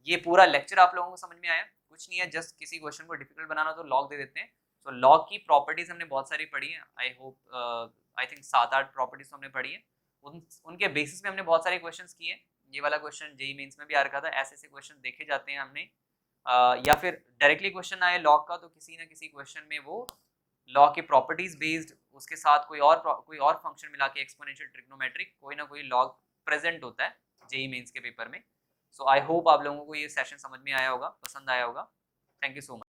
ये पूरा लेक्चर आप लोगों को समझ में आया, कुछ नहीं है, जस्ट किसी क्वेश्चन को डिफिकल्ट बनाना तो लॉग दे देते हैं। तो लॉग की प्रॉपर्टीज हमने बहुत सारी पढ़ी है, I hope I think 7-8 properties हमने पढ़ी है, उनके बेसिस पे हमने बहुत सारे क्वेश्चंस किए। ये वाला क्वेश्चन जेईई मेंस में भी आ रखा था, ऐसे क्वेश्चन देखे जाते हैं हमने, या फिर डायरेक्टली क्वेश्चन आए लॉग का तो किसी ना किसी क्वेश्चन में वो लॉग की प्रॉपर्टीज बेस्ड उसके साथ कोई और फंक्शन मिला के एक्सपोनेंशियल ट्रिग्नोमेट्रिक कोई ना कोई लॉग प्रेजेंट होता है जेईई मेंस के पेपर में। सो आई होप आप लोगों को ये सेशन समझ में आया होगा, पसंद आया होगा। Thank you so much.